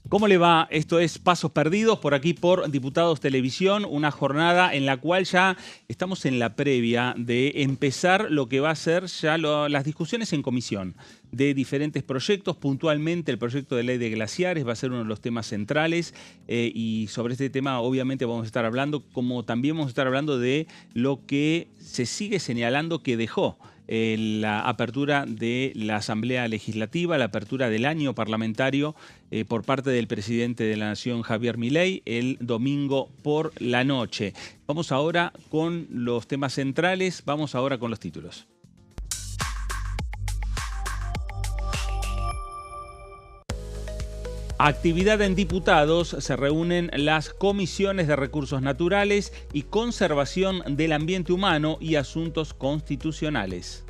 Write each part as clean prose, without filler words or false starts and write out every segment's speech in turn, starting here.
¿Cómo le va? Esto es Pasos Perdidos, por aquí por Diputados Televisión, una jornada en la cual ya estamos en la previa de empezar lo que va a ser ya las discusiones en comisión de diferentes proyectos. Puntualmente el proyecto de ley de glaciares va a ser uno de los temas centrales y sobre este tema obviamente vamos a estar hablando, como también vamos a estar hablando de lo que se sigue señalando que dejó la apertura de la Asamblea Legislativa, la apertura del año parlamentario por parte del presidente de la Nación, Javier Milei, el domingo por la noche. Vamos ahora con los temas centrales, vamos ahora con los títulos. Actividad en diputados, se reúnen las comisiones de recursos naturales y conservación del ambiente humano y asuntos constitucionales.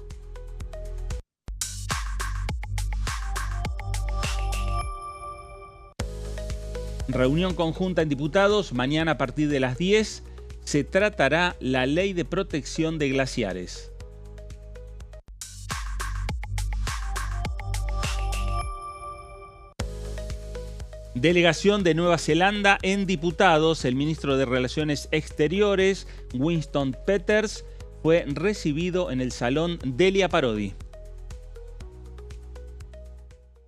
Reunión conjunta en diputados, mañana a partir de las 10 se tratará la ley de protección de glaciares. Delegación de Nueva Zelanda en diputados. El ministro de Relaciones Exteriores, Winston Peters, fue recibido en el Salón Delia Parodi.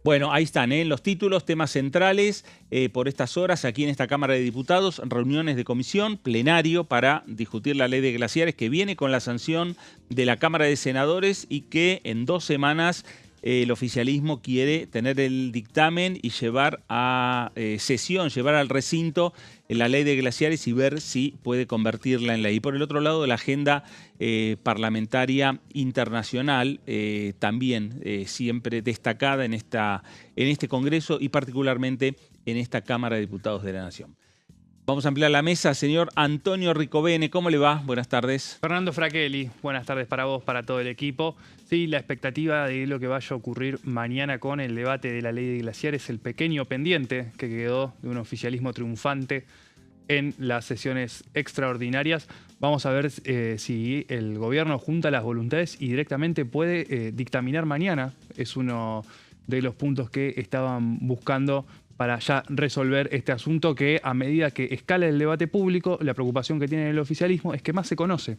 Bueno, ahí están los títulos, temas centrales por estas horas aquí en esta Cámara de Diputados, reuniones de comisión, plenario para discutir la ley de glaciares que viene con la sanción de la Cámara de Senadores y que en 2 semanas el oficialismo quiere tener el dictamen y llevar a sesión, llevar al recinto la ley de glaciares y ver si puede convertirla en ley. Y por el otro lado, la agenda parlamentaria internacional, también siempre destacada en este Congreso y particularmente en esta Cámara de Diputados de la Nación. Vamos a ampliar la mesa. Señor Antonio Ricovene, ¿cómo le va? Buenas tardes. Fernando Fraquelli, buenas tardes para vos, para todo el equipo. Sí, la expectativa de lo que vaya a ocurrir mañana con el debate de la ley de glaciares, el pequeño pendiente que quedó de un oficialismo triunfante en las sesiones extraordinarias. Vamos a ver si el gobierno junta las voluntades y directamente puede dictaminar mañana. Es uno de los puntos que estaban buscando para ya resolver este asunto que a medida que escala el debate público, la preocupación que tiene el oficialismo es que más se conoce.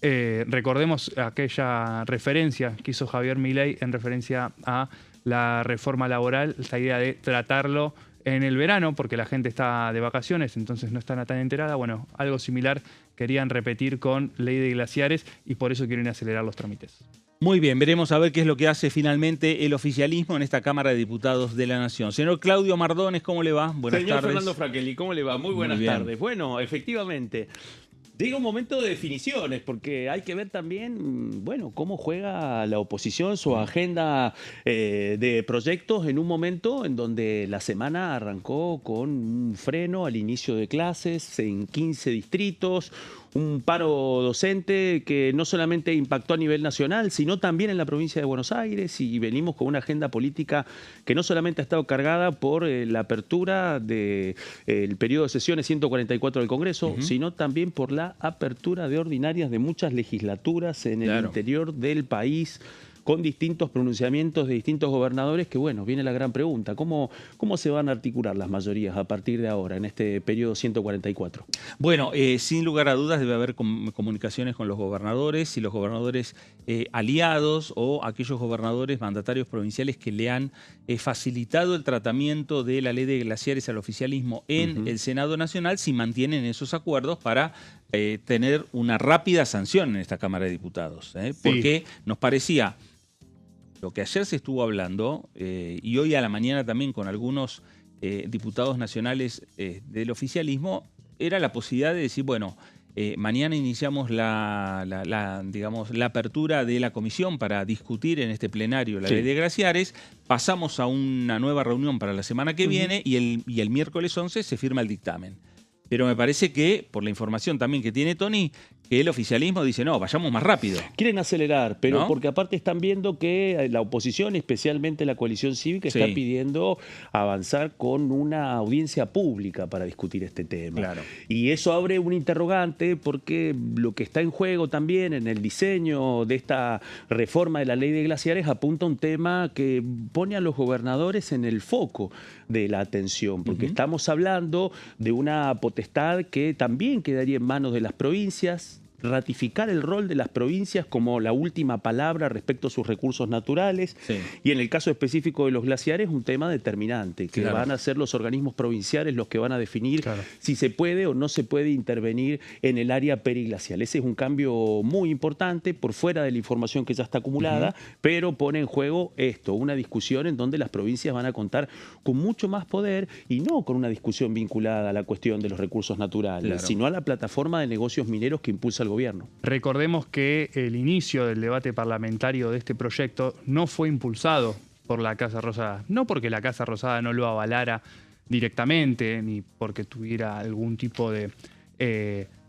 Recordemos aquella referencia que hizo Javier Milei en referencia a la reforma laboral, esta idea de tratarlo en el verano, porque la gente está de vacaciones, entonces no está tan enterada. Bueno, algo similar querían repetir con ley de glaciares y por eso quieren acelerar los trámites. Muy bien, veremos a ver qué es lo que hace finalmente el oficialismo en esta Cámara de Diputados de la Nación. Señor Claudio Mardones, ¿cómo le va? Buenas tardes. Señor Fernando Fraquelli, ¿cómo le va? Muy buenas tardes. Bueno, efectivamente, llega un momento de definiciones, porque hay que ver también, bueno, cómo juega la oposición su agenda de proyectos en un momento en donde la semana arrancó con un freno al inicio de clases en 15 distritos, un paro docente que no solamente impactó a nivel nacional, sino también en la provincia de Buenos Aires, y venimos con una agenda política que no solamente ha estado cargada por la apertura del periodo de sesiones 144 del Congreso, sino también por la apertura de ordinarias de muchas legislaturas en el interior del país, con distintos pronunciamientos de distintos gobernadores que, bueno, viene la gran pregunta. ¿Cómo se van a articular las mayorías a partir de ahora, en este periodo 144? Bueno, sin lugar a dudas debe haber comunicaciones con los gobernadores y los gobernadores aliados o aquellos gobernadores mandatarios provinciales que le han facilitado el tratamiento de la ley de glaciares al oficialismo en el Senado Nacional, si mantienen esos acuerdos para tener una rápida sanción en esta Cámara de Diputados. Porque nos parecía, lo que ayer se estuvo hablando, y hoy a la mañana también con algunos diputados nacionales del oficialismo, era la posibilidad de decir, bueno, mañana iniciamos digamos, la apertura de la comisión para discutir en este plenario la ley de glaciares, pasamos a una nueva reunión para la semana que viene y el miércoles 11 se firma el dictamen. Pero me parece que, por la información también que tiene Tony, que el oficialismo dice, no, vayamos más rápido. Quieren acelerar, pero ¿No? porque aparte están viendo que la oposición, especialmente la coalición cívica, Sí. está pidiendo avanzar con una audiencia pública para discutir este tema. Claro. Y eso abre un interrogante porque lo que está en juego también en el diseño de esta reforma de la ley de glaciares apunta a un tema que pone a los gobernadores en el foco de la atención, porque estamos hablando de una potestad que también quedaría en manos de las provincias, ratificar el rol de las provincias como la última palabra respecto a sus recursos naturales. Sí. Y en el caso específico de los glaciares, un tema determinante, que Claro. van a ser los organismos provinciales los que van a definir si se puede o no se puede intervenir en el área periglacial. Ese es un cambio muy importante por fuera de la información que ya está acumulada, pero pone en juego esto, una discusión en donde las provincias van a contar con mucho más poder y no con una discusión vinculada a la cuestión de los recursos naturales, Claro. sino a la plataforma de negocios mineros que impulsa el gobierno. Recordemos que el inicio del debate parlamentario de este proyecto no fue impulsado por la Casa Rosada. No porque la Casa Rosada no lo avalara directamente, ni porque tuviera algún tipo de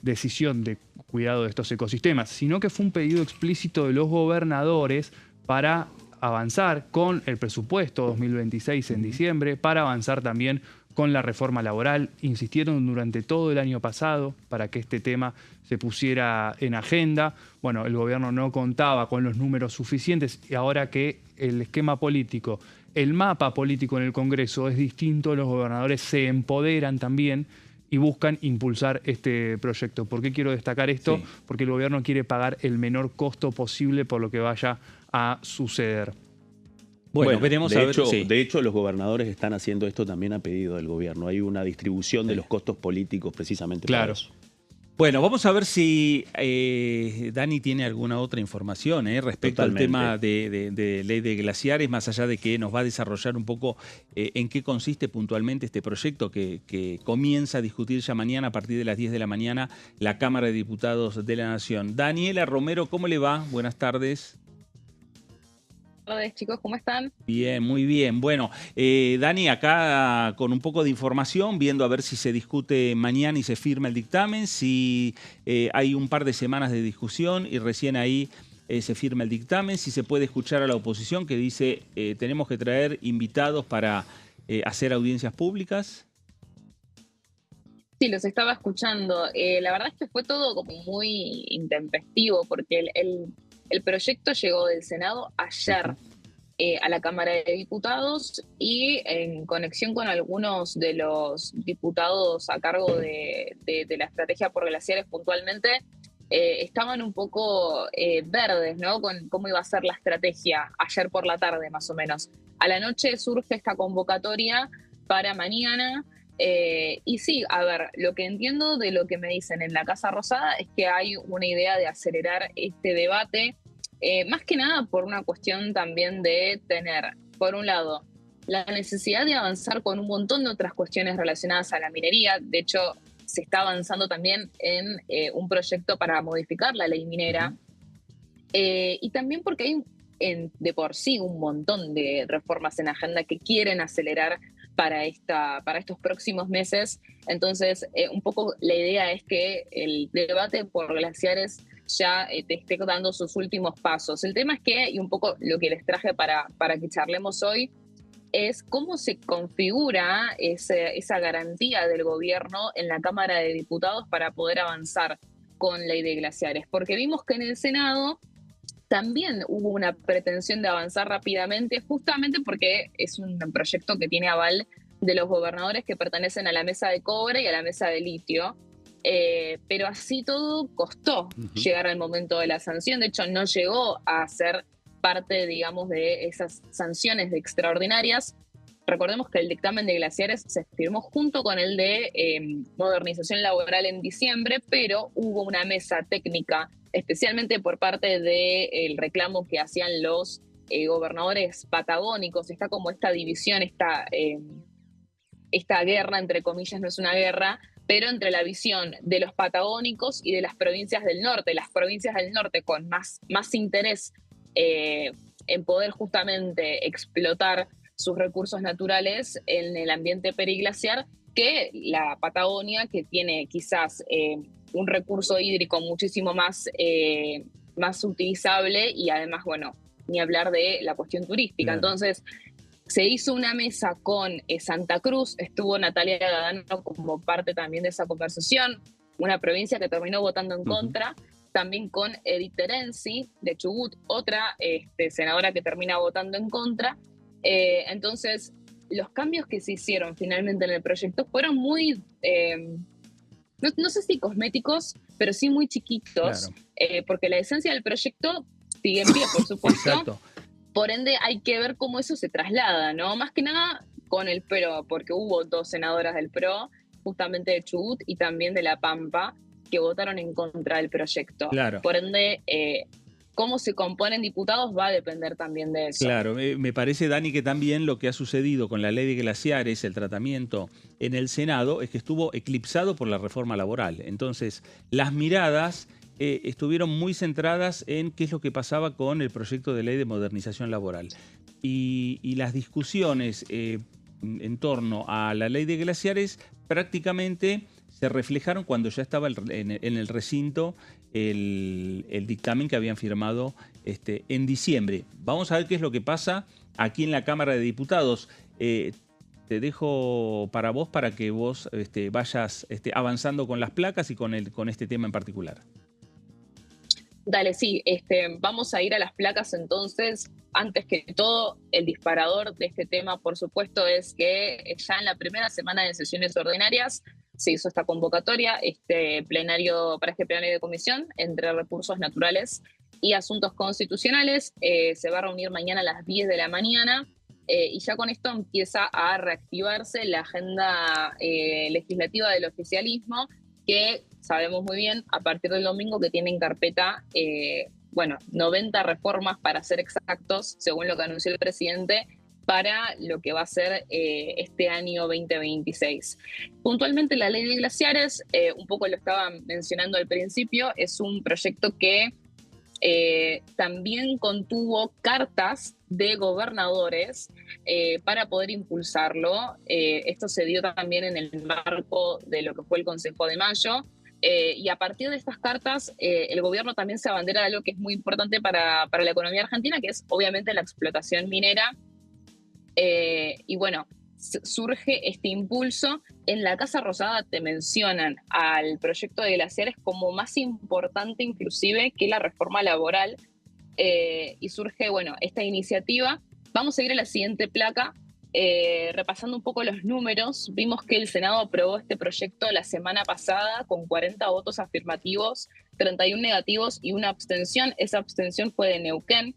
decisión de cuidado de estos ecosistemas, sino que fue un pedido explícito de los gobernadores para avanzar con el presupuesto 2026 en diciembre, para avanzar también con la reforma laboral. Insistieron durante todo el año pasado para que este tema se pusiera en agenda. Bueno, el gobierno no contaba con los números suficientes y ahora que el esquema político, el mapa político en el Congreso es distinto, los gobernadores se empoderan también y buscan impulsar este proyecto. ¿Por qué quiero destacar esto? Sí. Porque el gobierno quiere pagar el menor costo posible por lo que vaya a suceder. Bueno, veremos de a ver. hecho, Sí. de hecho, los gobernadores están haciendo esto también a pedido del gobierno. Hay una distribución de los costos políticos precisamente para Claro. eso. Bueno, vamos a ver si Dani tiene alguna otra información respecto Totalmente. al tema de ley de glaciares, más allá de que nos va a desarrollar un poco en qué consiste puntualmente este proyecto que comienza a discutir ya mañana a partir de las 10 de la mañana la Cámara de Diputados de la Nación. Daniela Romero, ¿cómo le va? Buenas tardes. Buenas tardes, chicos, ¿cómo están? Bien, muy bien. Bueno, Dani, acá con un poco de información, viendo a ver si se discute mañana y se firma el dictamen, si hay un par de semanas de discusión y recién ahí se firma el dictamen, si se puede escuchar a la oposición que dice tenemos que traer invitados para hacer audiencias públicas. Sí, los estaba escuchando. La verdad es que fue todo como muy intempestivo porque el proyecto llegó del Senado ayer a la Cámara de Diputados y en conexión con algunos de los diputados a cargo de la estrategia por glaciares puntualmente, estaban un poco verdes, ¿no? Con cómo iba a ser la estrategia ayer por la tarde, más o menos. A la noche surge esta convocatoria para mañana. Y sí, a ver, lo que entiendo de lo que me dicen en la Casa Rosada es que hay una idea de acelerar este debate, más que nada por una cuestión también de tener, por un lado, la necesidad de avanzar con un montón de otras cuestiones relacionadas a la minería. De hecho, se está avanzando también en un proyecto para modificar la ley minera. Y también porque hay de por sí un montón de reformas en agenda que quieren acelerar para estos próximos meses. Entonces, un poco la idea es que el debate por glaciares ya te esté dando sus últimos pasos. El tema es que, y un poco lo que les traje para que charlemos hoy, es cómo se configura esa garantía del gobierno en la Cámara de Diputados para poder avanzar con ley de glaciares. Porque vimos que en el Senado también hubo una pretensión de avanzar rápidamente, justamente porque es un proyecto que tiene aval de los gobernadores que pertenecen a la mesa de cobre y a la mesa de litio. Pero así todo costó llegar al momento de la sanción. De hecho, no llegó a ser parte, digamos, de esas sanciones de extraordinarias. Recordemos que el dictamen de glaciares se firmó junto con el de modernización laboral en diciembre, pero hubo una mesa técnica, especialmente por parte del reclamo que hacían los gobernadores patagónicos. Está como esta división, esta guerra, entre comillas, no es una guerra, pero entre la visión de los patagónicos y de las provincias del norte. Las provincias del norte con más interés en poder justamente explotar sus recursos naturales en el ambiente periglaciar, que la Patagonia, que tiene quizás un recurso hídrico muchísimo más utilizable y además, bueno, ni hablar de la cuestión turística. Claro. Entonces, se hizo una mesa con Santa Cruz, estuvo Natalia Gadano como parte también de esa conversación, una provincia que terminó votando en contra, también con Edith Terenzi de Chubut, otra senadora que termina votando en contra. Entonces, los cambios que se hicieron finalmente en el proyecto fueron muy, no sé si cosméticos, pero sí muy chiquitos, porque la esencia del proyecto sigue en pie, por supuesto. Exacto. Por ende, hay que ver cómo eso se traslada, ¿no? Más que nada con el PRO, porque hubo 2 senadoras del PRO, justamente de Chubut y también de La Pampa, que votaron en contra del proyecto. Claro. Por ende, cómo se componen diputados va a depender también de eso. Claro, me parece, Dani, que también lo que ha sucedido con la ley de glaciares, el tratamiento en el Senado, es que estuvo eclipsado por la reforma laboral. Entonces, las miradas estuvieron muy centradas en qué es lo que pasaba con el proyecto de ley de modernización laboral. Y las discusiones en torno a la ley de glaciares prácticamente se reflejaron cuando ya estaba en el recinto el dictamen que habían firmado en diciembre. Vamos a ver qué es lo que pasa aquí en la Cámara de Diputados. Te dejo para vos para que vos vayas avanzando con las placas y con este tema en particular. Dale, sí, vamos a ir a las placas entonces. Antes que todo, el disparador de este tema, por supuesto, es que ya en la primera semana de sesiones ordinarias se hizo esta convocatoria, para este plenario de comisión entre recursos naturales y asuntos constitucionales. Se va a reunir mañana a las 10 de la mañana y ya con esto empieza a reactivarse la agenda legislativa del oficialismo, que sabemos muy bien a partir del domingo que tiene en carpeta 90 reformas, para ser exactos, según lo que anunció el presidente, para lo que va a ser este año 2026. Puntualmente la ley de glaciares, un poco lo estaba mencionando al principio, es un proyecto que también contuvo cartas de gobernadores para poder impulsarlo. Esto se dio también en el marco de lo que fue el Consejo de Mayo. Y a partir de estas cartas, el gobierno también se abandera de algo que es muy importante para la economía argentina, que es obviamente la explotación minera. Y bueno, surge este impulso. En la Casa Rosada te mencionan al proyecto de glaciares como más importante inclusive que la reforma laboral, y surge, esta iniciativa. Vamos a ir a la siguiente placa. Repasando un poco los números, vimos que el Senado aprobó este proyecto la semana pasada con 40 votos afirmativos, 31 negativos y una abstención. Esa abstención fue de Neuquén,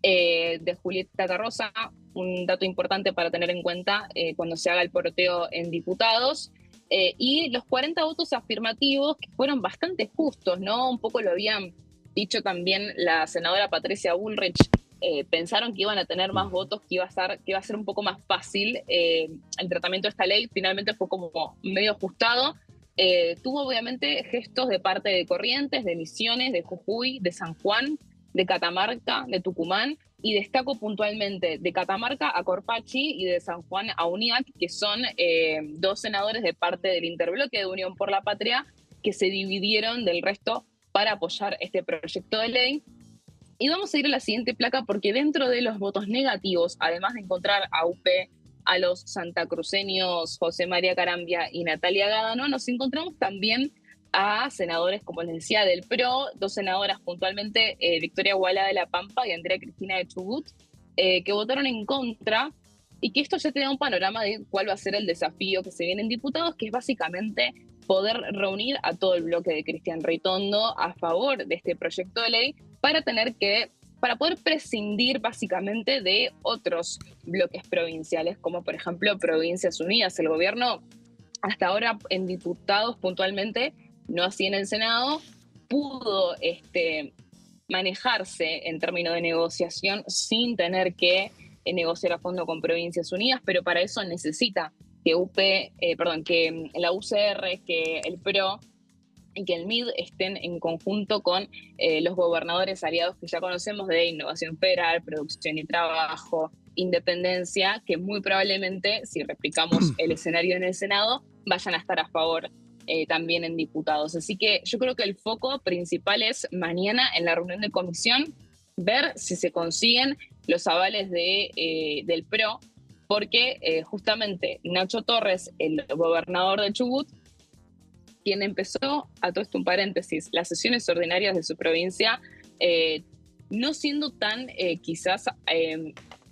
de Julieta Carroza, un dato importante para tener en cuenta cuando se haga el poroteo en diputados. Y los 40 votos afirmativos, que fueron bastante justos, ¿no? Un poco lo habían dicho también la senadora Patricia Bullrich. Pensaron que iban a tener más votos, que iba a ser un poco más fácil el tratamiento de esta ley. Finalmente fue como medio ajustado. Tuvo obviamente gestos de parte de Corrientes, de Misiones, de Jujuy, de San Juan, de Catamarca, de Tucumán, y destaco puntualmente de Catamarca a Corpachi y de San Juan a Uniac, que son 2 senadores de parte del interbloque de Unión por la Patria, que se dividieron del resto para apoyar este proyecto de ley. Y vamos a ir a la siguiente placa, porque dentro de los votos negativos, además de encontrar a UP, a los santacruceños José María Carambia y Natalia Gadano, nos encontramos también a senadores, como les decía, del PRO, 2 senadoras puntualmente, Victoria Guala de La Pampa y Andrea Cristina de Chubut, que votaron en contra, y que esto ya te da un panorama de cuál va a ser el desafío que se viene en diputados, que es básicamente poder reunir a todo el bloque de Cristian Ritondo a favor de este proyecto de ley, para poder prescindir básicamente de otros bloques provinciales, como por ejemplo Provincias Unidas. El gobierno hasta ahora en diputados puntualmente, no así en el Senado, pudo manejarse en términos de negociación sin tener que negociar a fondo con Provincias Unidas, pero para eso necesita que que la UCR, que el PRO y que el MID estén en conjunto con los gobernadores aliados que ya conocemos de Innovación Federal, Producción y Trabajo, Independencia, que muy probablemente, si replicamos el escenario en el Senado, vayan a estar a favor también en diputados. Así que yo creo que el foco principal es mañana en la reunión de comisión ver si se consiguen los avales del PRO, porque justamente Nacho Torres, el gobernador de Chubut, quien empezó, a todo esto un paréntesis, las sesiones ordinarias de su provincia, no siendo tan quizás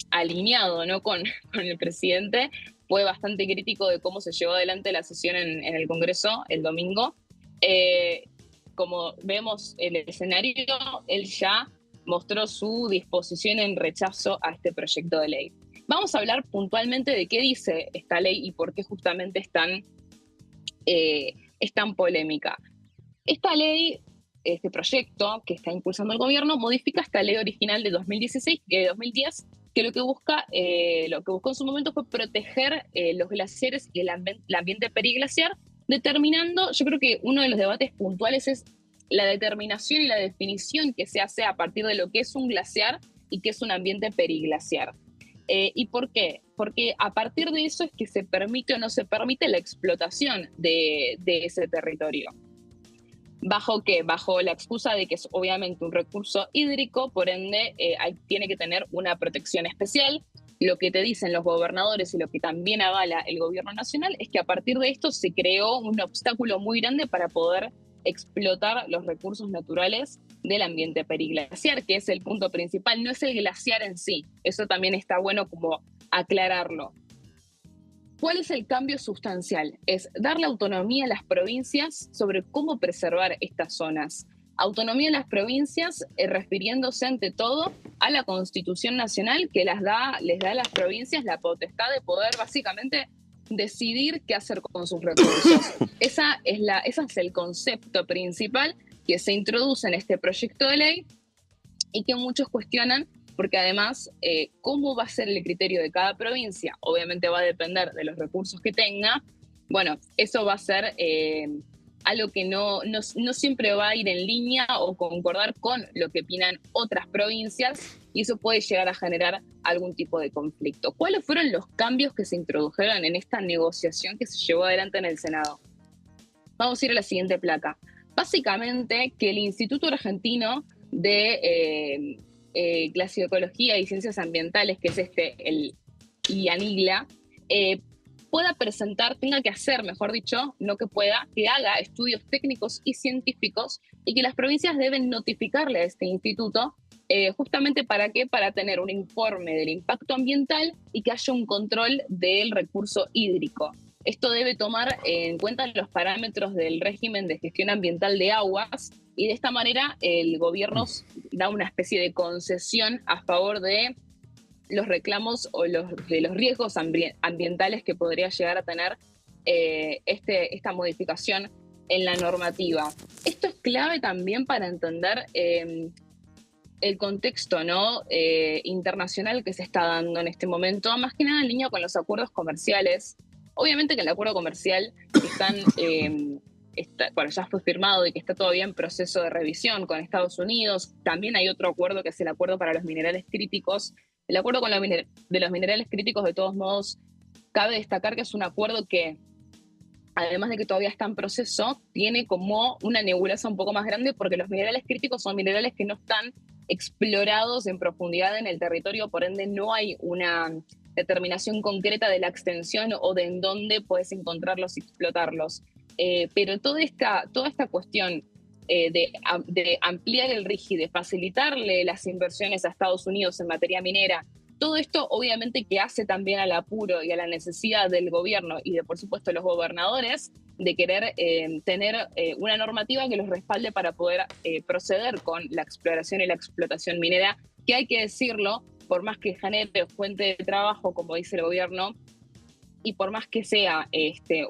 alineado, ¿no?, con el presidente, fue bastante crítico de cómo se llevó adelante la sesión en el Congreso el domingo. Como vemos el escenario, él ya mostró su disposición en rechazo a este proyecto de ley. Vamos a hablar puntualmente de qué dice esta ley y por qué justamente es tan polémica. Esta ley, este proyecto que está impulsando el gobierno, modifica esta ley original de 2010, que lo que buscó en su momento fue proteger los glaciares y el ambiente periglaciar, determinando, yo creo que uno de los debates puntuales es la determinación y la definición que se hace a partir de lo que es un glaciar y qué es un ambiente periglaciar. ¿Y por qué? Porque a partir de eso es que se permite o no se permite la explotación de ese territorio. ¿Bajo qué? Bajo la excusa de que es obviamente un recurso hídrico, por ende tiene que tener una protección especial. Lo que te dicen los gobernadores y lo que también avala el gobierno nacional es que a partir de esto se creó un obstáculo muy grande para poder explotar los recursos naturales del ambiente periglaciar, que es el punto principal, no es el glaciar en sí. Eso también está bueno como aclararlo. ¿Cuál es el cambio sustancial? Es darle autonomía a las provincias sobre cómo preservar estas zonas. Autonomía a las provincias refiriéndose ante todo a la Constitución Nacional, que les da a las provincias la potestad de poder básicamente decidir qué hacer con sus recursos. Ese es el concepto principal que se introduce en este proyecto de ley y que muchos cuestionan, porque además, ¿cómo va a ser el criterio de cada provincia? Obviamente va a depender de los recursos que tenga. Bueno, eso va a ser algo que no siempre va a ir en línea o concordar con lo que opinan otras provincias, y eso puede llegar a generar algún tipo de conflicto. ¿Cuáles fueron los cambios que se introdujeron en esta negociación que se llevó adelante en el Senado? Vamos a ir a la siguiente placa. Básicamente, que el Instituto Argentino de Glaciología y Ciencias Ambientales, que es el IANIGLA, tenga que hacer, mejor dicho, no que pueda, que haga estudios técnicos y científicos, y que las provincias deben notificarle a este instituto, justamente ¿para qué? Para tener un informe del impacto ambiental y que haya un control del recurso hídrico. Esto debe tomar en cuenta los parámetros del régimen de gestión ambiental de aguas, y de esta manera el gobierno da una especie de concesión a favor de los reclamos o de los riesgos ambientales que podría llegar a tener esta modificación en la normativa. Esto es clave también para entender el contexto, ¿no?, internacional que se está dando en este momento, más que nada en línea con los acuerdos comerciales. Obviamente que el acuerdo comercial ya fue firmado y que está todavía en proceso de revisión con Estados Unidos. También hay otro acuerdo que es el acuerdo para los minerales críticos. El acuerdo de los minerales críticos, de todos modos, cabe destacar que es un acuerdo que, además de que todavía está en proceso, tiene como una nebulosa un poco más grande, porque los minerales críticos son minerales que no están explorados en profundidad en el territorio, por ende no hay una determinación concreta de la extensión o de en dónde puedes encontrarlos y explotarlos. Pero toda esta cuestión de ampliar el RIGI, de facilitarle las inversiones a Estados Unidos en materia minera, todo esto obviamente que hace también al apuro y a la necesidad del gobierno y de, por supuesto, los gobernadores de querer tener una normativa que los respalde para poder proceder con la exploración y la explotación minera, que hay que decirlo, por más que genere fuente de trabajo, como dice el gobierno, y por más que sea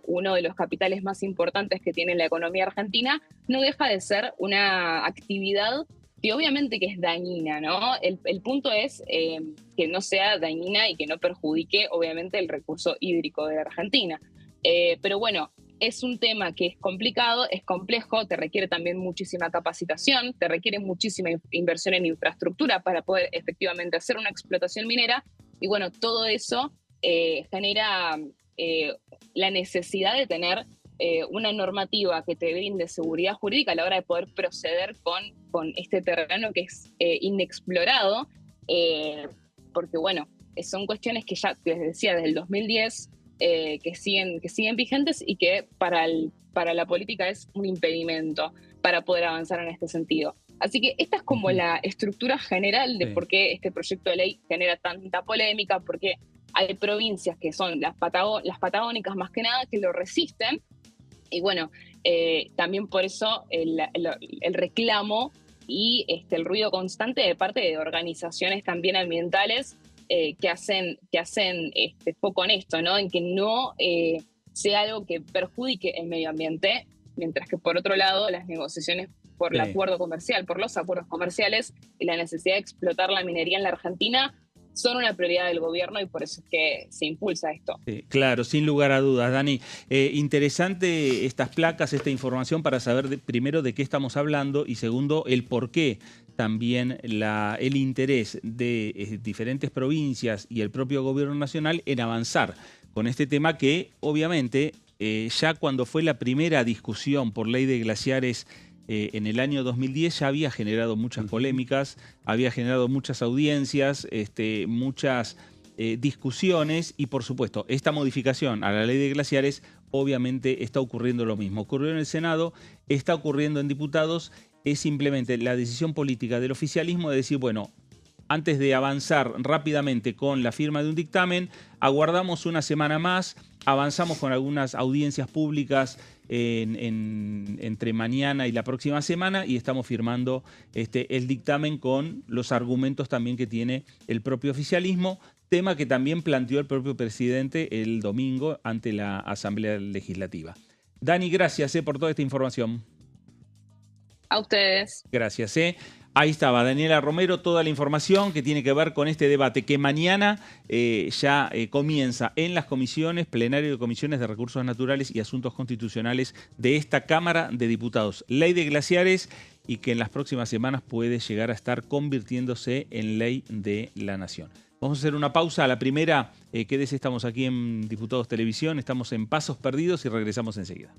uno de los capitales más importantes que tiene la economía argentina, no deja de ser una actividad que obviamente que es dañina, ¿no? El punto es que no sea dañina y que no perjudique, obviamente, el recurso hídrico de la Argentina. Pero bueno, es un tema que es complicado, es complejo, te requiere también muchísima capacitación, te requiere muchísima inversión en infraestructura para poder efectivamente hacer una explotación minera, y bueno, todo eso genera la necesidad de tener una normativa que te brinde seguridad jurídica a la hora de poder proceder con este terreno que es inexplorado, porque bueno, son cuestiones que ya, les decía, desde el 2010, que siguen vigentes y que para la política es un impedimento para poder avanzar en este sentido. Así que esta es como la estructura general de por qué este proyecto de ley genera tanta polémica, porque hay provincias que son las patagónicas más que nada que lo resisten, y bueno, también por eso el reclamo y el ruido constante de parte de organizaciones también ambientales que hacen foco en esto, ¿no? En que no sea algo que perjudique el medio ambiente, mientras que por otro lado las negociaciones por el acuerdo comercial, por los acuerdos comerciales y la necesidad de explotar la minería en la Argentina son una prioridad del gobierno, y por eso es que se impulsa esto. Claro, sin lugar a dudas, Dani. Interesante estas placas, esta información para saber primero de qué estamos hablando y segundo el por qué también el interés de diferentes provincias y el propio gobierno nacional en avanzar con este tema que obviamente ya cuando fue la primera discusión por ley de glaciares en el año 2010 ya había generado muchas polémicas, había generado muchas audiencias, muchas discusiones y por supuesto esta modificación a la ley de glaciares obviamente está ocurriendo lo mismo. Ocurrió en el Senado, está ocurriendo en diputados, es simplemente la decisión política del oficialismo de decir, bueno, antes de avanzar rápidamente con la firma de un dictamen, aguardamos una semana más, avanzamos con algunas audiencias públicas entre mañana y la próxima semana y estamos firmando el dictamen con los argumentos también que tiene el propio oficialismo, tema que también planteó el propio presidente el domingo ante la Asamblea Legislativa. Dani, gracias por toda esta información. A ustedes. Gracias. Ahí estaba Daniela Romero, toda la información que tiene que ver con este debate que mañana ya comienza en las comisiones, plenario de comisiones de recursos naturales y asuntos constitucionales de esta Cámara de Diputados. Ley de glaciares y que en las próximas semanas puede llegar a estar convirtiéndose en ley de la Nación. Vamos a hacer una pausa. A la primera, quédese, estamos aquí en Diputados Televisión, estamos en Pasos Perdidos y regresamos enseguida.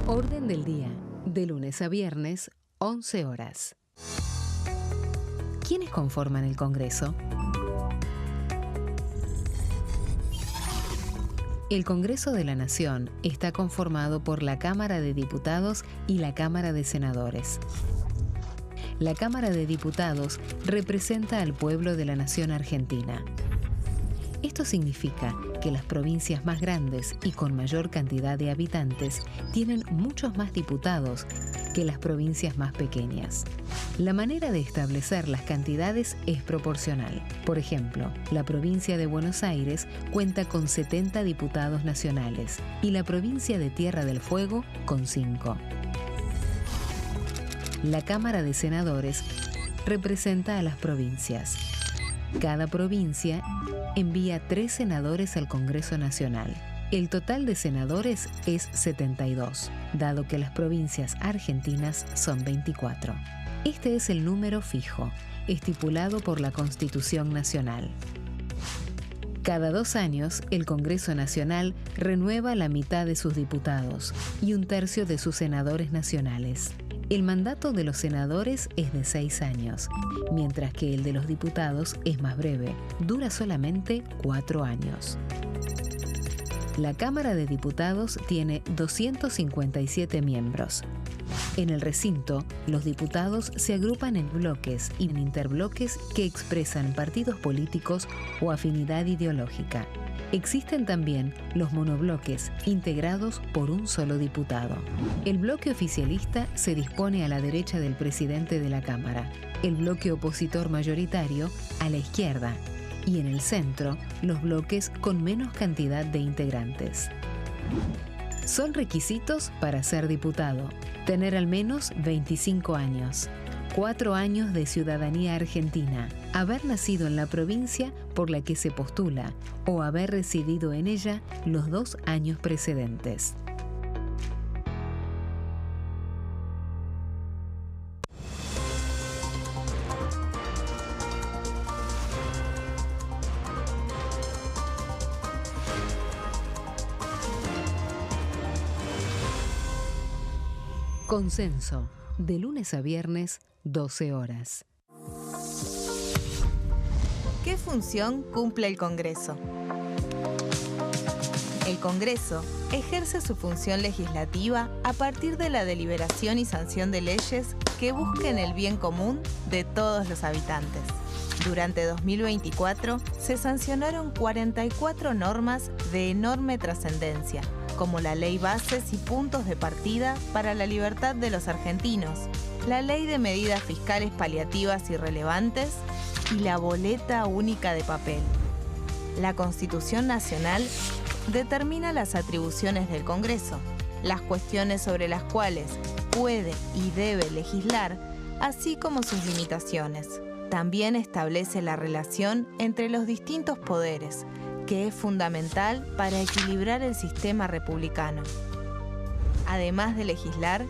Orden del día, de lunes a viernes, 11 horas. ¿Quiénes conforman el Congreso? El Congreso de la Nación está conformado por la Cámara de Diputados y la Cámara de Senadores. La Cámara de Diputados representa al pueblo de la nación argentina. Esto significa que las provincias más grandes y con mayor cantidad de habitantes tienen muchos más diputados que las provincias más pequeñas. La manera de establecer las cantidades es proporcional. Por ejemplo, la provincia de Buenos Aires cuenta con 70 diputados nacionales y la provincia de Tierra del Fuego con 5. La Cámara de Senadores representa a las provincias. Cada provincia envía 3 senadores al Congreso Nacional. El total de senadores es 72, dado que las provincias argentinas son 24. Este es el número fijo, estipulado por la Constitución Nacional. Cada 2 años, el Congreso Nacional renueva la mitad de sus diputados y 1/3 de sus senadores nacionales. El mandato de los senadores es de 6 años, mientras que el de los diputados es más breve, dura solamente 4 años. La Cámara de Diputados tiene 257 miembros. En el recinto, los diputados se agrupan en bloques y en interbloques que expresan partidos políticos o afinidad ideológica. Existen también los monobloques, integrados por un solo diputado. El bloque oficialista se dispone a la derecha del presidente de la Cámara, el bloque opositor mayoritario a la izquierda, y en el centro, los bloques con menos cantidad de integrantes. Son requisitos para ser diputado: tener al menos 25 años, 4 años de ciudadanía argentina, haber nacido en la provincia por la que se postula o haber residido en ella los 2 años precedentes. Consenso, de lunes a viernes, 12 horas. ¿Qué función cumple el Congreso? El Congreso ejerce su función legislativa a partir de la deliberación y sanción de leyes que busquen el bien común de todos los habitantes. Durante 2024 se sancionaron 44 normas de enorme trascendencia, como la Ley Bases y Puntos de Partida para la Libertad de los Argentinos, la Ley de Medidas Fiscales Paliativas y Relevantes y la Boleta Única de Papel. La Constitución Nacional determina las atribuciones del Congreso, las cuestiones sobre las cuales puede y debe legislar, así como sus limitaciones. También establece la relación entre los distintos poderes, que es fundamental para equilibrar el sistema republicano. Además de legislar,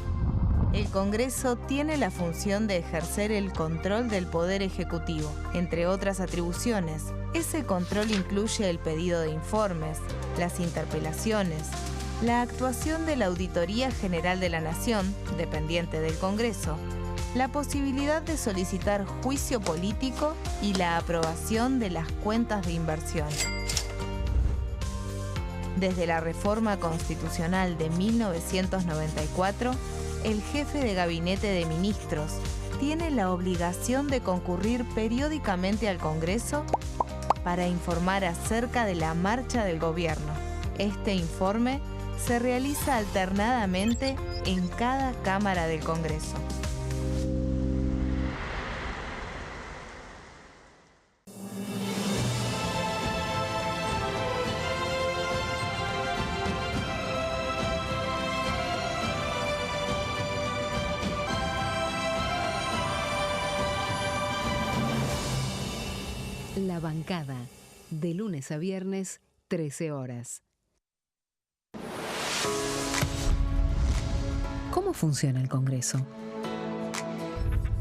el Congreso tiene la función de ejercer el control del Poder Ejecutivo. Entre otras atribuciones, ese control incluye el pedido de informes, las interpelaciones, la actuación de la Auditoría General de la Nación, dependiente del Congreso, la posibilidad de solicitar juicio político y la aprobación de las cuentas de inversión. Desde la reforma constitucional de 1994, el jefe de gabinete de ministros tiene la obligación de concurrir periódicamente al Congreso para informar acerca de la marcha del gobierno. Este informe se realiza alternadamente en cada Cámara del Congreso. La bancada, de lunes a viernes, 13 horas. ¿Cómo funciona el Congreso?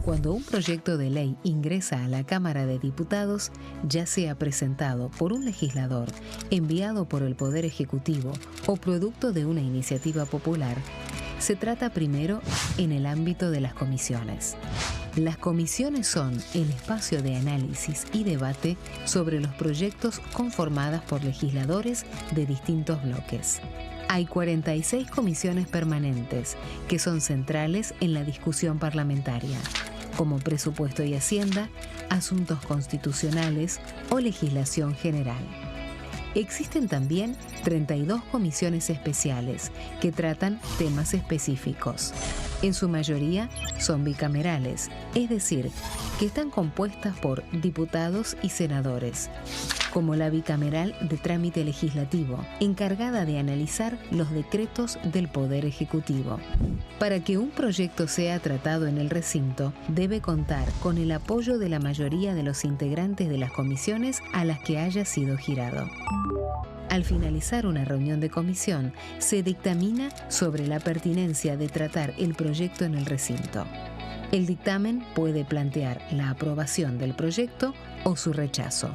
Cuando un proyecto de ley ingresa a la Cámara de Diputados, ya sea presentado por un legislador, enviado por el Poder Ejecutivo o producto de una iniciativa popular, se trata primero en el ámbito de las comisiones. Las comisiones son el espacio de análisis y debate sobre los proyectos conformadas por legisladores de distintos bloques. Hay 46 comisiones permanentes que son centrales en la discusión parlamentaria, como Presupuesto y Hacienda, Asuntos Constitucionales o Legislación General. Existen también 32 comisiones especiales que tratan temas específicos. En su mayoría son bicamerales, es decir, que están compuestas por diputados y senadores, como la bicameral de trámite legislativo, encargada de analizar los decretos del Poder Ejecutivo. Para que un proyecto sea tratado en el recinto, debe contar con el apoyo de la mayoría de los integrantes de las comisiones a las que haya sido girado. Al finalizar una reunión de comisión, se dictamina sobre la pertinencia de tratar el proyecto en el recinto. El dictamen puede plantear la aprobación del proyecto o su rechazo.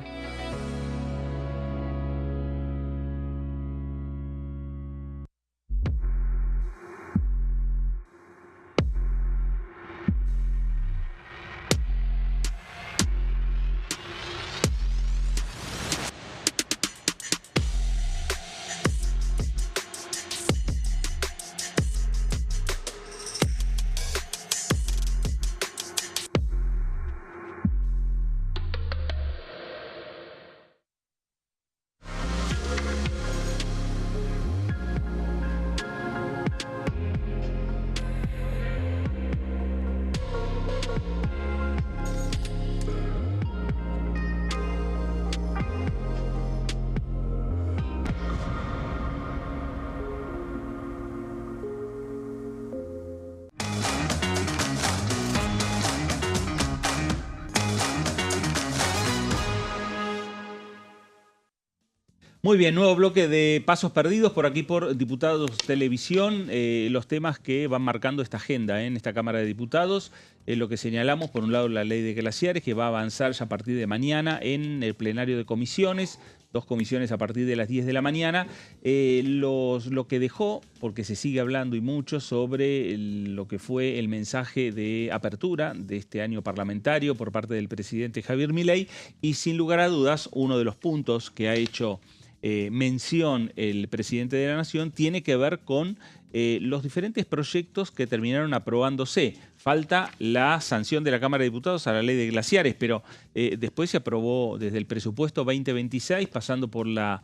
Muy bien, nuevo bloque de Pasos Perdidos por aquí por Diputados Televisión. Los temas que van marcando esta agenda en esta Cámara de Diputados. Lo que señalamos, por un lado, la ley de glaciares, que va a avanzar ya a partir de mañana en el plenario de comisiones. 2 comisiones a partir de las 10 de la mañana. Lo que dejó, porque se sigue hablando y mucho sobre lo que fue el mensaje de apertura de este año parlamentario por parte del presidente Javier Milei, y sin lugar a dudas, uno de los puntos que ha hecho mención el presidente de la Nación tiene que ver con los diferentes proyectos que terminaron aprobándose. Falta la sanción de la Cámara de Diputados a la ley de glaciares, pero después se aprobó desde el presupuesto 2026, pasando por el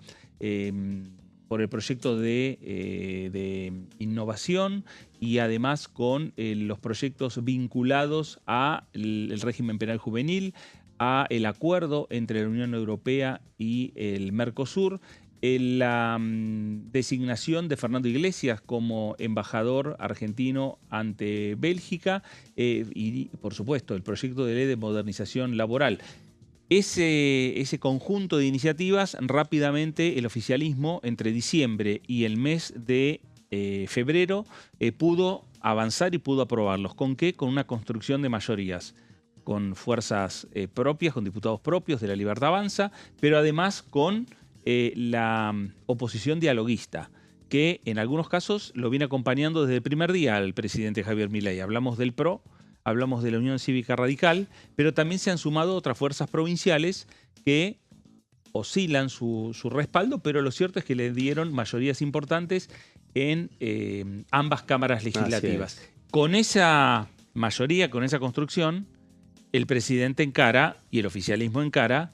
proyecto de innovación y además con los proyectos vinculados al régimen penal juvenil, a el acuerdo entre la Unión Europea y el Mercosur, la designación de Fernando Iglesias como embajador argentino ante Bélgica y, por supuesto, el proyecto de ley de modernización laboral. Ese conjunto de iniciativas, rápidamente el oficialismo, entre diciembre y el mes de febrero, pudo avanzar y pudo aprobarlos. ¿Con qué? Con una construcción de mayorías, con fuerzas propias, con diputados propios de La Libertad Avanza, pero además con la oposición dialoguista, que en algunos casos lo viene acompañando desde el primer día al presidente Javier Milei. Hablamos del PRO, hablamos de la Unión Cívica Radical, pero también se han sumado otras fuerzas provinciales que oscilan su respaldo, pero lo cierto es que le dieron mayorías importantes en ambas cámaras legislativas. Con esa mayoría, con esa construcción, el presidente encara y el oficialismo encara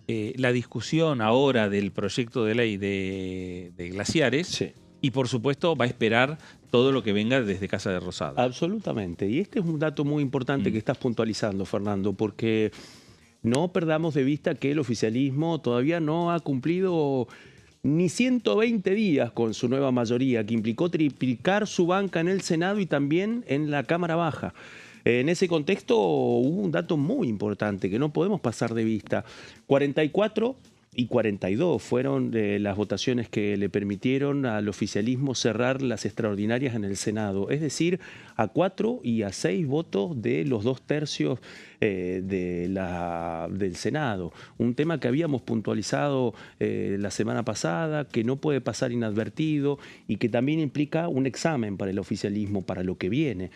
la discusión ahora del proyecto de ley de glaciares. Sí. Y por supuesto va a esperar todo lo que venga desde Casa de Rosada. Absolutamente. Y este es un dato muy importante que estás puntualizando, Fernando, porque no perdamos de vista que el oficialismo todavía no ha cumplido ni 120 días con su nueva mayoría, que implicó triplicar su banca en el Senado y también en la Cámara Baja. En ese contexto hubo un dato muy importante que no podemos pasar de vista. 44 y 42 fueron las votaciones que le permitieron al oficialismo cerrar las extraordinarias en el Senado. Es decir, a 4 y a 6 votos de los 2/3 del Senado. Un tema que habíamos puntualizado la semana pasada, que no puede pasar inadvertido y que también implica un examen para el oficialismo para lo que viene.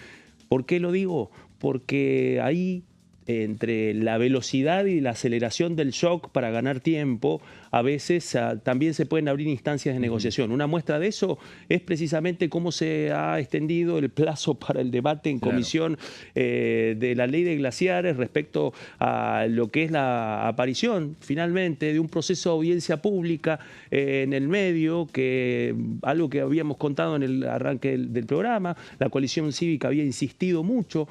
¿Por qué lo digo? Porque ahí, entre la velocidad y la aceleración del shock para ganar tiempo, a veces también se pueden abrir instancias de negociación. Una muestra de eso es precisamente cómo se ha extendido el plazo para el debate en comisión de la ley de glaciares respecto a lo que es la aparición, finalmente, de un proceso de audiencia pública en el medio, algo que habíamos contado en el arranque del programa. La coalición cívica había insistido mucho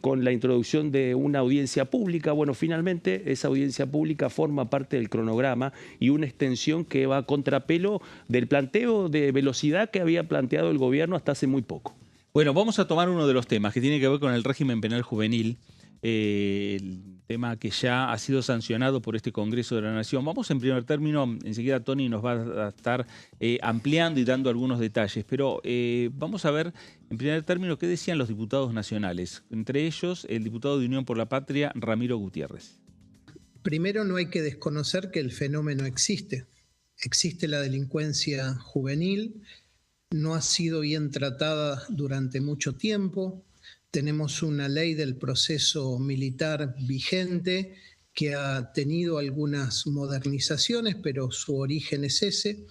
con la introducción de una audiencia pública. Bueno, finalmente esa audiencia pública forma parte del cronograma y una extensión que va a contrapelo del planteo de velocidad que había planteado el gobierno hasta hace muy poco. Bueno, vamos a tomar uno de los temas que tiene que ver con el régimen penal juvenil, el tema que ya ha sido sancionado por este Congreso de la Nación. Vamos en primer término, enseguida Tony nos va a estar ampliando y dando algunos detalles, pero vamos a ver en primer término qué decían los diputados nacionales, entre ellos el diputado de Unión por la Patria, Ramiro Gutiérrez. Primero, no hay que desconocer que el fenómeno existe. Existe la delincuencia juvenil, no ha sido bien tratada durante mucho tiempo. Tenemos una ley del proceso militar vigente que ha tenido algunas modernizaciones, pero su origen es ese.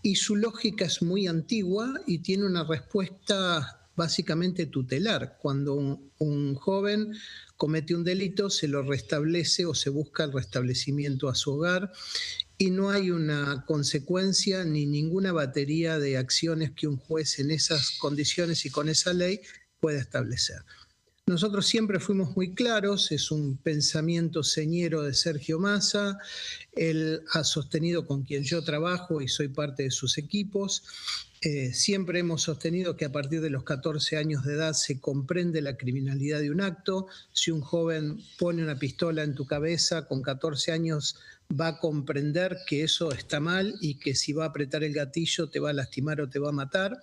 Y su lógica es muy antigua y tiene una respuesta básicamente tutelar. Cuando un joven comete un delito, se lo restablece o se busca el restablecimiento a su hogar y no hay una consecuencia ni ninguna batería de acciones que un juez en esas condiciones y con esa ley pueda establecer. Nosotros siempre fuimos muy claros, es un pensamiento señero de Sergio Massa, él ha sostenido con quien yo trabajo y soy parte de sus equipos. Siempre hemos sostenido que a partir de los 14 años de edad se comprende la criminalidad de un acto. Si un joven pone una pistola en tu cabeza, con 14 años va a comprender que eso está mal y que si va a apretar el gatillo te va a lastimar o te va a matar.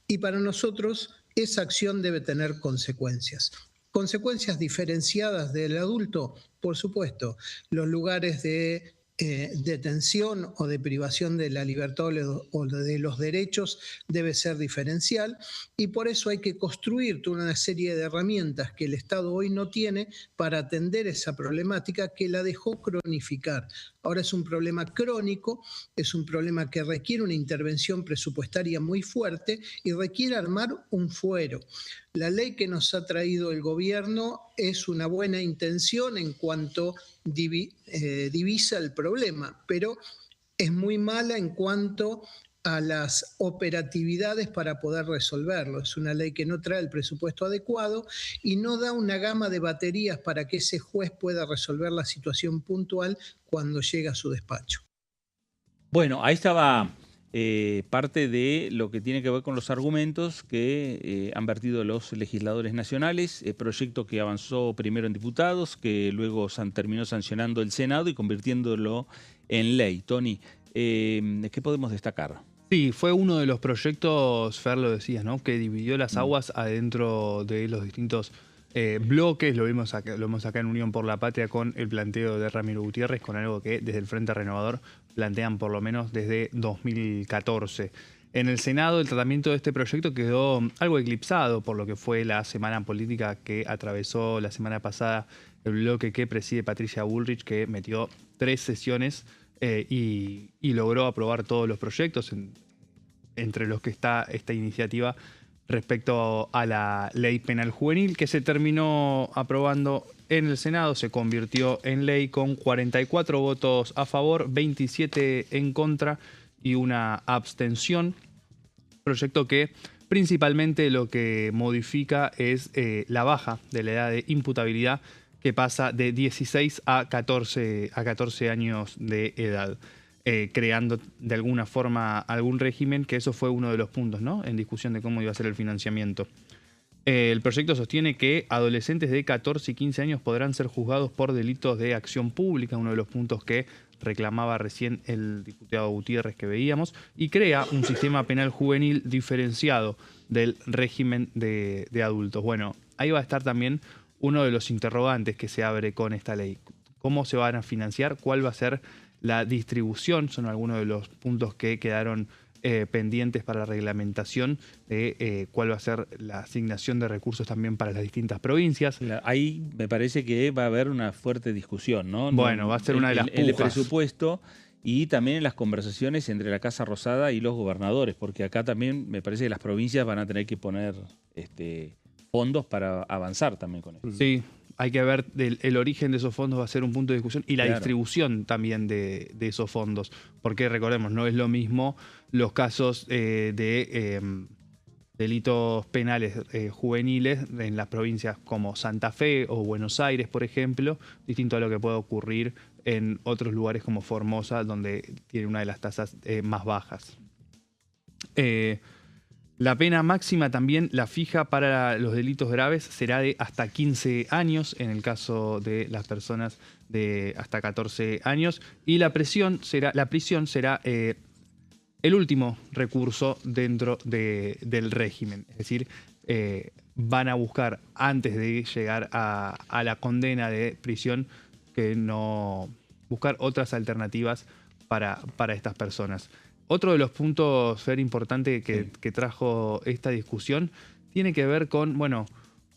Y para nosotros esa acción debe tener consecuencias. Consecuencias diferenciadas del adulto, por supuesto. Los lugares de detención o de privación de la libertad o de los derechos debe ser diferencial, y por eso hay que construir toda una serie de herramientas que el Estado hoy no tiene para atender esa problemática que la dejó cronificar. Ahora es un problema crónico, es un problema que requiere una intervención presupuestaria muy fuerte y requiere armar un fuero. La ley que nos ha traído el gobierno es una buena intención en cuanto divisa el problema, pero es muy mala en cuanto a las operatividades para poder resolverlo. Es una ley que no trae el presupuesto adecuado y no da una gama de baterías para que ese juez pueda resolver la situación puntual cuando llega a su despacho. Bueno, ahí estaba parte de lo que tiene que ver con los argumentos que han vertido los legisladores nacionales, proyecto que avanzó primero en diputados, que luego terminó sancionando el Senado y convirtiéndolo en ley. Tony, ¿qué podemos destacar? Sí, fue uno de los proyectos, Fer lo decías, ¿no?, que dividió las aguas adentro de los distintos bloques. Lo vemos acá en Unión por la Patria con el planteo de Ramiro Gutiérrez, con algo que desde el Frente Renovador plantean por lo menos desde 2014. En el Senado el tratamiento de este proyecto quedó algo eclipsado por lo que fue la semana política que atravesó la semana pasada el bloque que preside Patricia Bullrich, que metió 3 sesiones y logró aprobar todos los proyectos, entre los que está esta iniciativa respecto a la ley penal juvenil, que se terminó aprobando en el Senado, se convirtió en ley con 44 votos a favor, 27 en contra y una abstención. Proyecto que principalmente lo que modifica es la baja de la edad de imputabilidad, que pasa de 16 a 14 años de edad, creando de alguna forma algún régimen, que eso fue uno de los puntos, ¿no?, en discusión de cómo iba a ser el financiamiento. El proyecto sostiene que adolescentes de 14 y 15 años podrán ser juzgados por delitos de acción pública, uno de los puntos que reclamaba recién el diputado Gutiérrez que veíamos, y crea un sistema penal juvenil diferenciado del régimen de adultos. Bueno, ahí va a estar también uno de los interrogantes que se abre con esta ley. ¿Cómo se van a financiar? ¿Cuál va a ser la distribución? Son algunos de los puntos que quedaron pendientes para la reglamentación de cuál va a ser la asignación de recursos también para las distintas provincias. Ahí me parece que va a haber una fuerte discusión, ¿no? Bueno, va a ser una de las pujas. El presupuesto y también en las conversaciones entre la Casa Rosada y los gobernadores, porque acá también me parece que las provincias van a tener que poner fondos para avanzar también con esto. Sí, hay que ver el origen de esos fondos, va a ser un punto de discusión, y la Claro. distribución también de esos fondos. Porque recordemos, no es lo mismo los casos de delitos penales juveniles en las provincias como Santa Fe o Buenos Aires, por ejemplo, distinto a lo que puede ocurrir en otros lugares como Formosa, donde tiene una de las tasas más bajas. La pena máxima también, la fija para los delitos graves, será de hasta 15 años en el caso de las personas de hasta 14 años, y la prisión será el último recurso dentro del régimen. Es decir, van a buscar, antes de llegar a la condena de prisión, que no buscar otras alternativas para estas personas. Otro de los puntos, Fer, importante que trajo esta discusión tiene que ver con, bueno,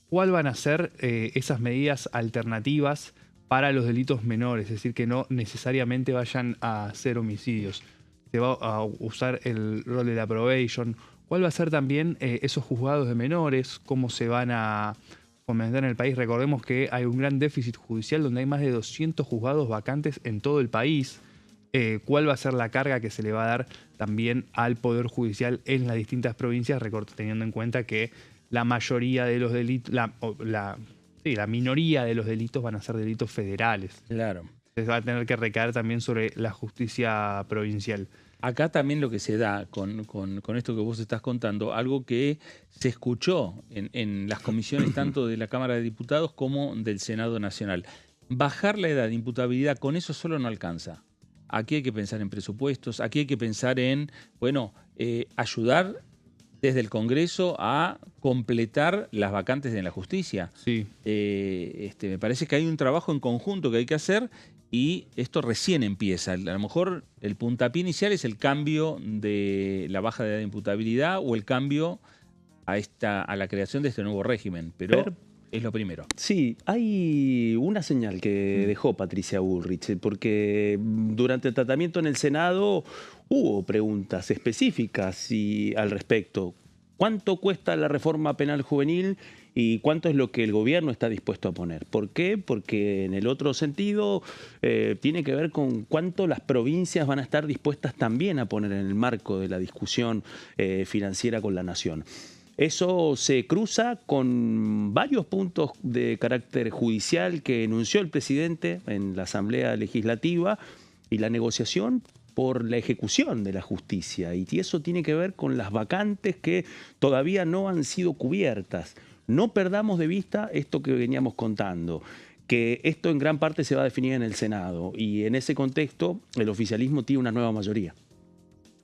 cuál van a ser esas medidas alternativas para los delitos menores, es decir, que no necesariamente vayan a ser homicidios. Se va a usar el rol de la probation. ¿Cuál va a ser también esos juzgados de menores? ¿Cómo se van a fomentar en el país? Recordemos que hay un gran déficit judicial donde hay más de 200 juzgados vacantes en todo el país. ¿Cuál va a ser la carga que se le va a dar también al Poder Judicial en las distintas provincias, teniendo en cuenta que la mayoría de los delitos, la minoría de los delitos van a ser delitos federales? Claro. Entonces va a tener que recaer también sobre la justicia provincial. Acá también lo que se da con esto que vos estás contando, algo que se escuchó en las comisiones tanto de la Cámara de Diputados como del Senado Nacional. bajar la edad de imputabilidad con eso solo no alcanza. Aquí hay que pensar en presupuestos, aquí hay que pensar en, ayudar desde el Congreso a completar las vacantes en la justicia. Sí. Me parece que hay un trabajo en conjunto que hay que hacer y esto recién empieza. A lo mejor el puntapié inicial es el cambio de la baja de edad de imputabilidad o el cambio a la creación de este nuevo régimen, pero es lo primero. Sí, hay una señal que dejó Patricia Bullrich, porque durante el tratamiento en el Senado hubo preguntas específicas al respecto. ¿Cuánto cuesta la reforma penal juvenil y cuánto es lo que el gobierno está dispuesto a poner? ¿Por qué? Porque en el otro sentido tiene que ver con cuánto las provincias van a estar dispuestas también a poner en el marco de la discusión financiera con la nación. Eso se cruza con varios puntos de carácter judicial que enunció el presidente en la Asamblea Legislativa y la negociación por la ejecución de la justicia. Y eso tiene que ver con las vacantes que todavía no han sido cubiertas. No perdamos de vista esto que veníamos contando, que esto en gran parte se va a definir en el Senado y en ese contexto el oficialismo tiene una nueva mayoría.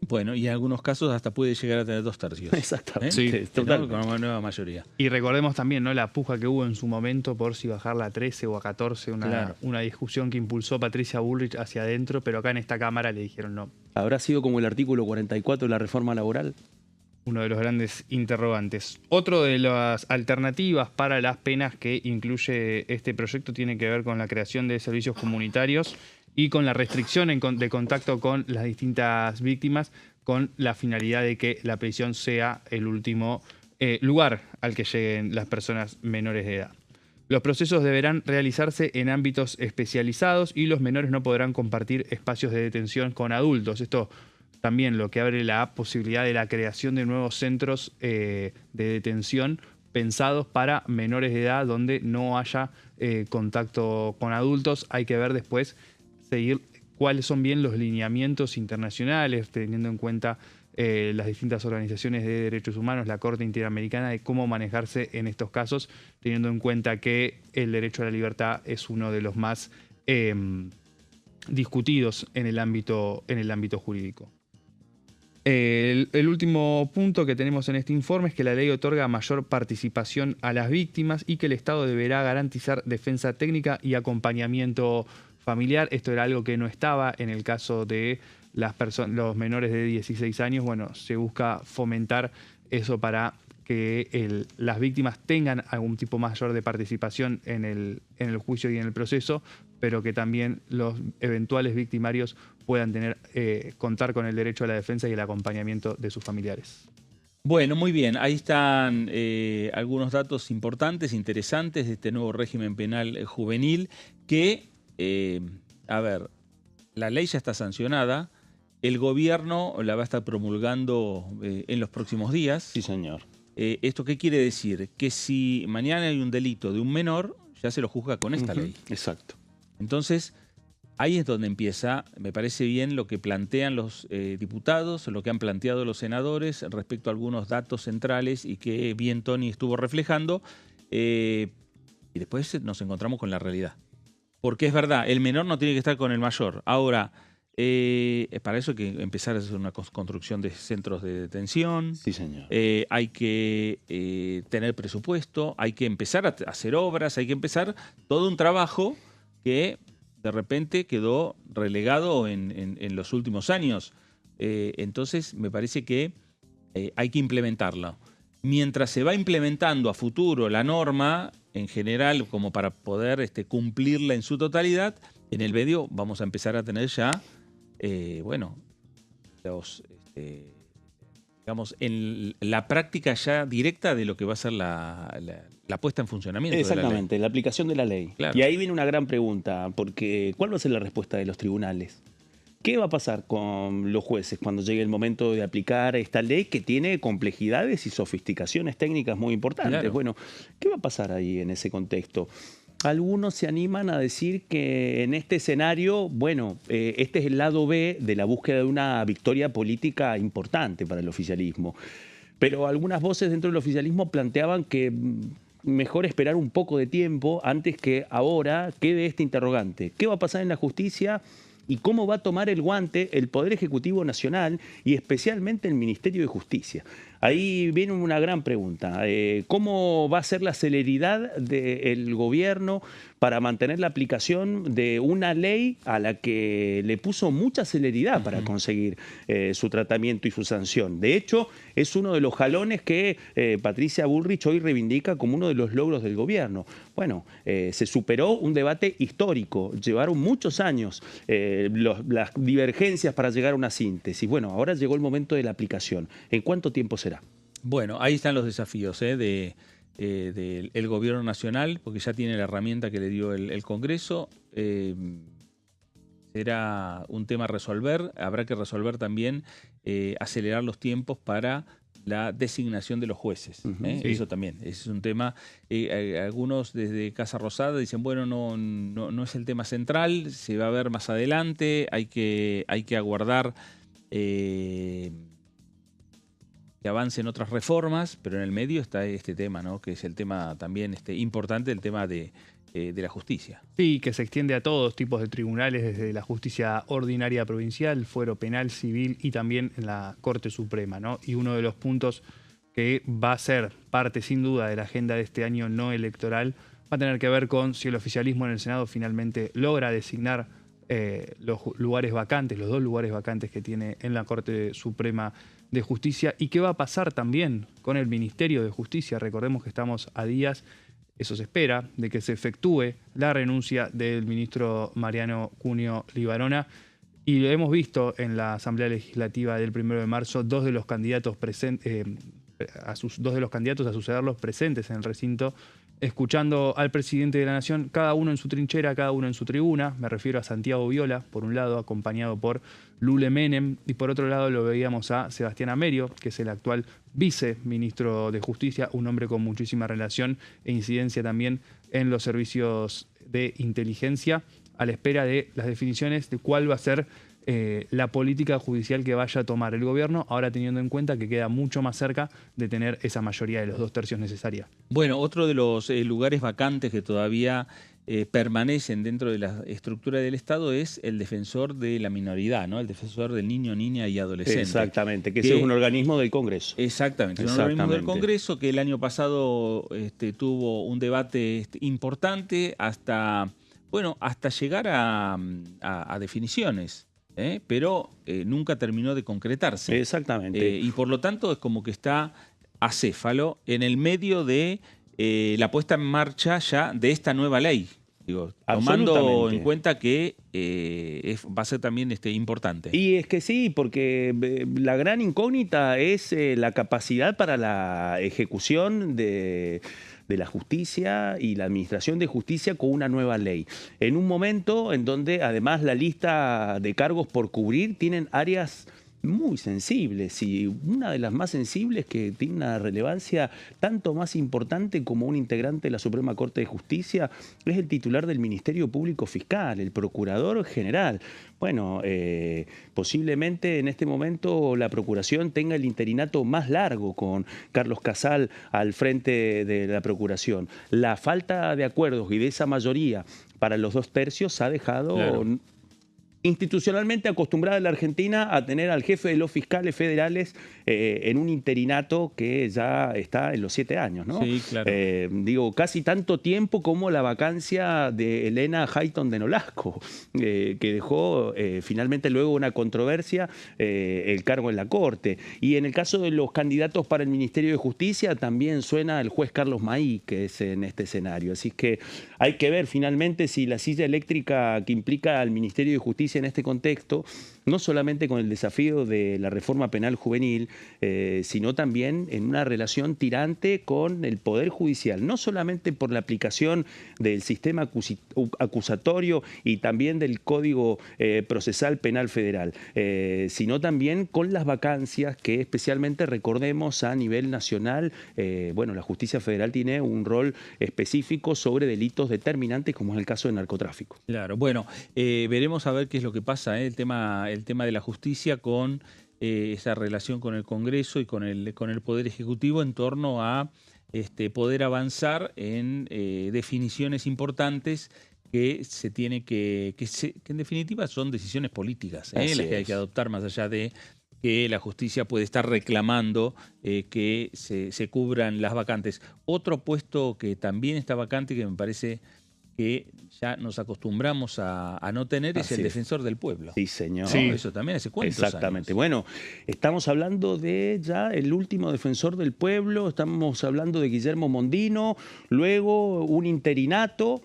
Bueno, y en algunos casos hasta puede llegar a tener 2/3. Exactamente. Sí, total. Con una nueva mayoría. Y recordemos también, ¿no?, la puja que hubo en su momento por si bajarla a 13 o a 14, una discusión que impulsó Patricia Bullrich hacia adentro, pero acá en esta Cámara le dijeron no. ¿Habrá sido como el artículo 44 de la reforma laboral? Uno de los grandes interrogantes. Otro de las alternativas para las penas que incluye este proyecto tiene que ver con la creación de servicios comunitarios y con la restricción de contacto con las distintas víctimas, con la finalidad de que la prisión sea el último lugar al que lleguen las personas menores de edad. Los procesos deberán realizarse en ámbitos especializados y los menores no podrán compartir espacios de detención con adultos. Esto también lo que abre la posibilidad de la creación de nuevos centros de detención pensados para menores de edad donde no haya contacto con adultos. Hay que ver después seguir cuáles son bien los lineamientos internacionales, teniendo en cuenta las distintas organizaciones de derechos humanos, la Corte Interamericana, de cómo manejarse en estos casos, teniendo en cuenta que el derecho a la libertad es uno de los más discutidos en el ámbito jurídico. El último punto que tenemos en este informe es que la ley otorga mayor participación a las víctimas y que el Estado deberá garantizar defensa técnica y acompañamiento familiar. Esto era algo que no estaba en el caso de los menores de 16 años. Bueno, se busca fomentar eso para que las víctimas tengan algún tipo mayor de participación en el juicio y en el proceso, pero que también los eventuales victimarios puedan contar con el derecho a la defensa y el acompañamiento de sus familiares. Bueno, muy bien. Ahí están algunos datos importantes, interesantes de este nuevo régimen penal juvenil que, la ley ya está sancionada, el gobierno la va a estar promulgando en los próximos días. Sí, señor. ¿Esto qué quiere decir? Que si mañana hay un delito de un menor, ya se lo juzga con esta ley. Exacto. Entonces, ahí es donde empieza, me parece bien lo que plantean los diputados, lo que han planteado los senadores respecto a algunos datos centrales y que bien Tony estuvo reflejando, y después nos encontramos con la realidad. Porque es verdad, el menor no tiene que estar con el mayor. Ahora, para eso hay que empezar a hacer una construcción de centros de detención. Sí, señor. Hay que tener presupuesto, hay que empezar a hacer obras, hay que empezar todo un trabajo que de repente quedó relegado en los últimos años. Entonces, me parece que hay que implementarlo. Mientras se va implementando a futuro la norma, en general, como para poder cumplirla en su totalidad, en el medio vamos a empezar a tener ya, digamos, en la práctica ya directa de lo que va a ser la puesta en funcionamiento. Exactamente, la aplicación de la ley. Claro. Y ahí viene una gran pregunta, porque ¿cuál va a ser la respuesta de los tribunales? ¿Qué va a pasar con los jueces cuando llegue el momento de aplicar esta ley que tiene complejidades y sofisticaciones técnicas muy importantes? Claro. Bueno, ¿qué va a pasar ahí en ese contexto? Algunos se animan a decir que en este escenario, este es el lado B de la búsqueda de una victoria política importante para el oficialismo. Pero algunas voces dentro del oficialismo planteaban que mejor esperar un poco de tiempo antes que ahora quede este interrogante. ¿Qué va a pasar en la justicia? Y cómo va a tomar el guante el Poder Ejecutivo Nacional y especialmente el Ministerio de Justicia. Ahí viene una gran pregunta. ¿Cómo va a ser la celeridad del gobierno para mantener la aplicación de una ley a la que le puso mucha celeridad para conseguir su tratamiento y su sanción? De hecho, es uno de los jalones que Patricia Bullrich hoy reivindica como uno de los logros del gobierno. Bueno, se superó un debate histórico. Llevaron muchos años las divergencias para llegar a una síntesis. Bueno, ahora llegó el momento de la aplicación. ¿En cuánto tiempo será? Bueno, ahí están los desafíos del gobierno nacional, porque ya tiene la herramienta que le dio el Congreso. Será un tema a resolver. Habrá que resolver también, acelerar los tiempos para la designación de los jueces. Sí. Eso también es un tema. Algunos desde Casa Rosada dicen, bueno, no es el tema central, se va a ver más adelante, hay que aguardar que avancen otras reformas, pero en el medio está este tema, ¿no? Que es el tema también importante, el tema de la justicia. Sí, que se extiende a todos tipos de tribunales, desde la justicia ordinaria provincial, fuero penal, civil y también en la Corte Suprema, ¿no? Y uno de los puntos que va a ser parte sin duda de la agenda de este año no electoral va a tener que ver con si el oficialismo en el Senado finalmente logra designar los lugares vacantes, los 2 lugares vacantes que tiene en la Corte Suprema de Justicia, y qué va a pasar también con el Ministerio de Justicia. Recordemos que estamos a días, eso se espera, de que se efectúe la renuncia del ministro Mariano Cunio Libarona, y lo hemos visto en la Asamblea Legislativa del 1 de marzo, dos de los candidatos a sucederlos presentes en el recinto, escuchando al presidente de la Nación, cada uno en su trinchera, cada uno en su tribuna. Me refiero a Santiago Viola, por un lado, acompañado por Lule Menem, y por otro lado lo veíamos a Sebastián Amerio, que es el actual viceministro de Justicia, un hombre con muchísima relación e incidencia también en los servicios de inteligencia, a la espera de las definiciones de cuál va a ser la política judicial que vaya a tomar el gobierno, ahora teniendo en cuenta que queda mucho más cerca de tener esa mayoría de los 2/3 necesaria. Bueno, otro de los lugares vacantes que todavía permanecen dentro de la estructura del Estado es el defensor de la minoridad, ¿no? El defensor del niño, niña y adolescente. Exactamente, que ese es un organismo del Congreso. Exactamente, un organismo del Congreso que el año pasado tuvo un debate importante hasta llegar a definiciones. Pero nunca terminó de concretarse. Exactamente. Y por lo tanto es como que está acéfalo en el medio de la puesta en marcha ya de esta nueva ley. Digo, tomando en cuenta que va a ser también importante. Y es que sí, porque la gran incógnita es la capacidad para la ejecución de la justicia y la administración de justicia con una nueva ley. En un momento en donde además la lista de cargos por cubrir tienen áreas muy sensibles, y una de las más sensibles que tiene una relevancia tanto más importante como un integrante de la Suprema Corte de Justicia es el titular del Ministerio Público Fiscal, el Procurador General. Bueno, posiblemente en este momento la Procuración tenga el interinato más largo con Carlos Casal al frente de la Procuración. La falta de acuerdos y de esa mayoría para los 2/3 ha dejado... Claro. Institucionalmente acostumbrada la Argentina a tener al jefe de los fiscales federales en un interinato que ya está en los 7 años, ¿no? Sí, claro. Digo, casi tanto tiempo como la vacancia de Elena Hayton de Nolasco, que dejó finalmente luego una controversia el cargo en la Corte. Y en el caso de los candidatos para el Ministerio de Justicia también suena el juez Carlos Maí, que es en este escenario. Así que hay que ver finalmente si la silla eléctrica que implica al Ministerio de Justicia en este contexto, no solamente con el desafío de la reforma penal juvenil, sino también en una relación tirante con el Poder Judicial, no solamente por la aplicación del sistema acusatorio y también del Código Procesal Penal Federal, sino también con las vacancias que especialmente recordemos a nivel nacional. Bueno, la justicia federal tiene un rol específico sobre delitos determinantes como es el caso de narcotráfico. Claro, bueno, veremos a ver qué es lo que pasa, el tema de la justicia con esa relación con el Congreso y con el Poder Ejecutivo en torno a poder avanzar en definiciones importantes que se tiene que en definitiva son decisiones políticas, las que hay que adoptar, más allá de que la justicia puede estar reclamando que se cubran las vacantes. Otro puesto que también está vacante, que me parece que ya nos acostumbramos a no tener, es el defensor del pueblo. Sí, señor. Sí. Eso también hace cuántos Exactamente. años. Bueno, estamos hablando de ya el último defensor del pueblo, estamos hablando de Guillermo Mondino, luego un interinato,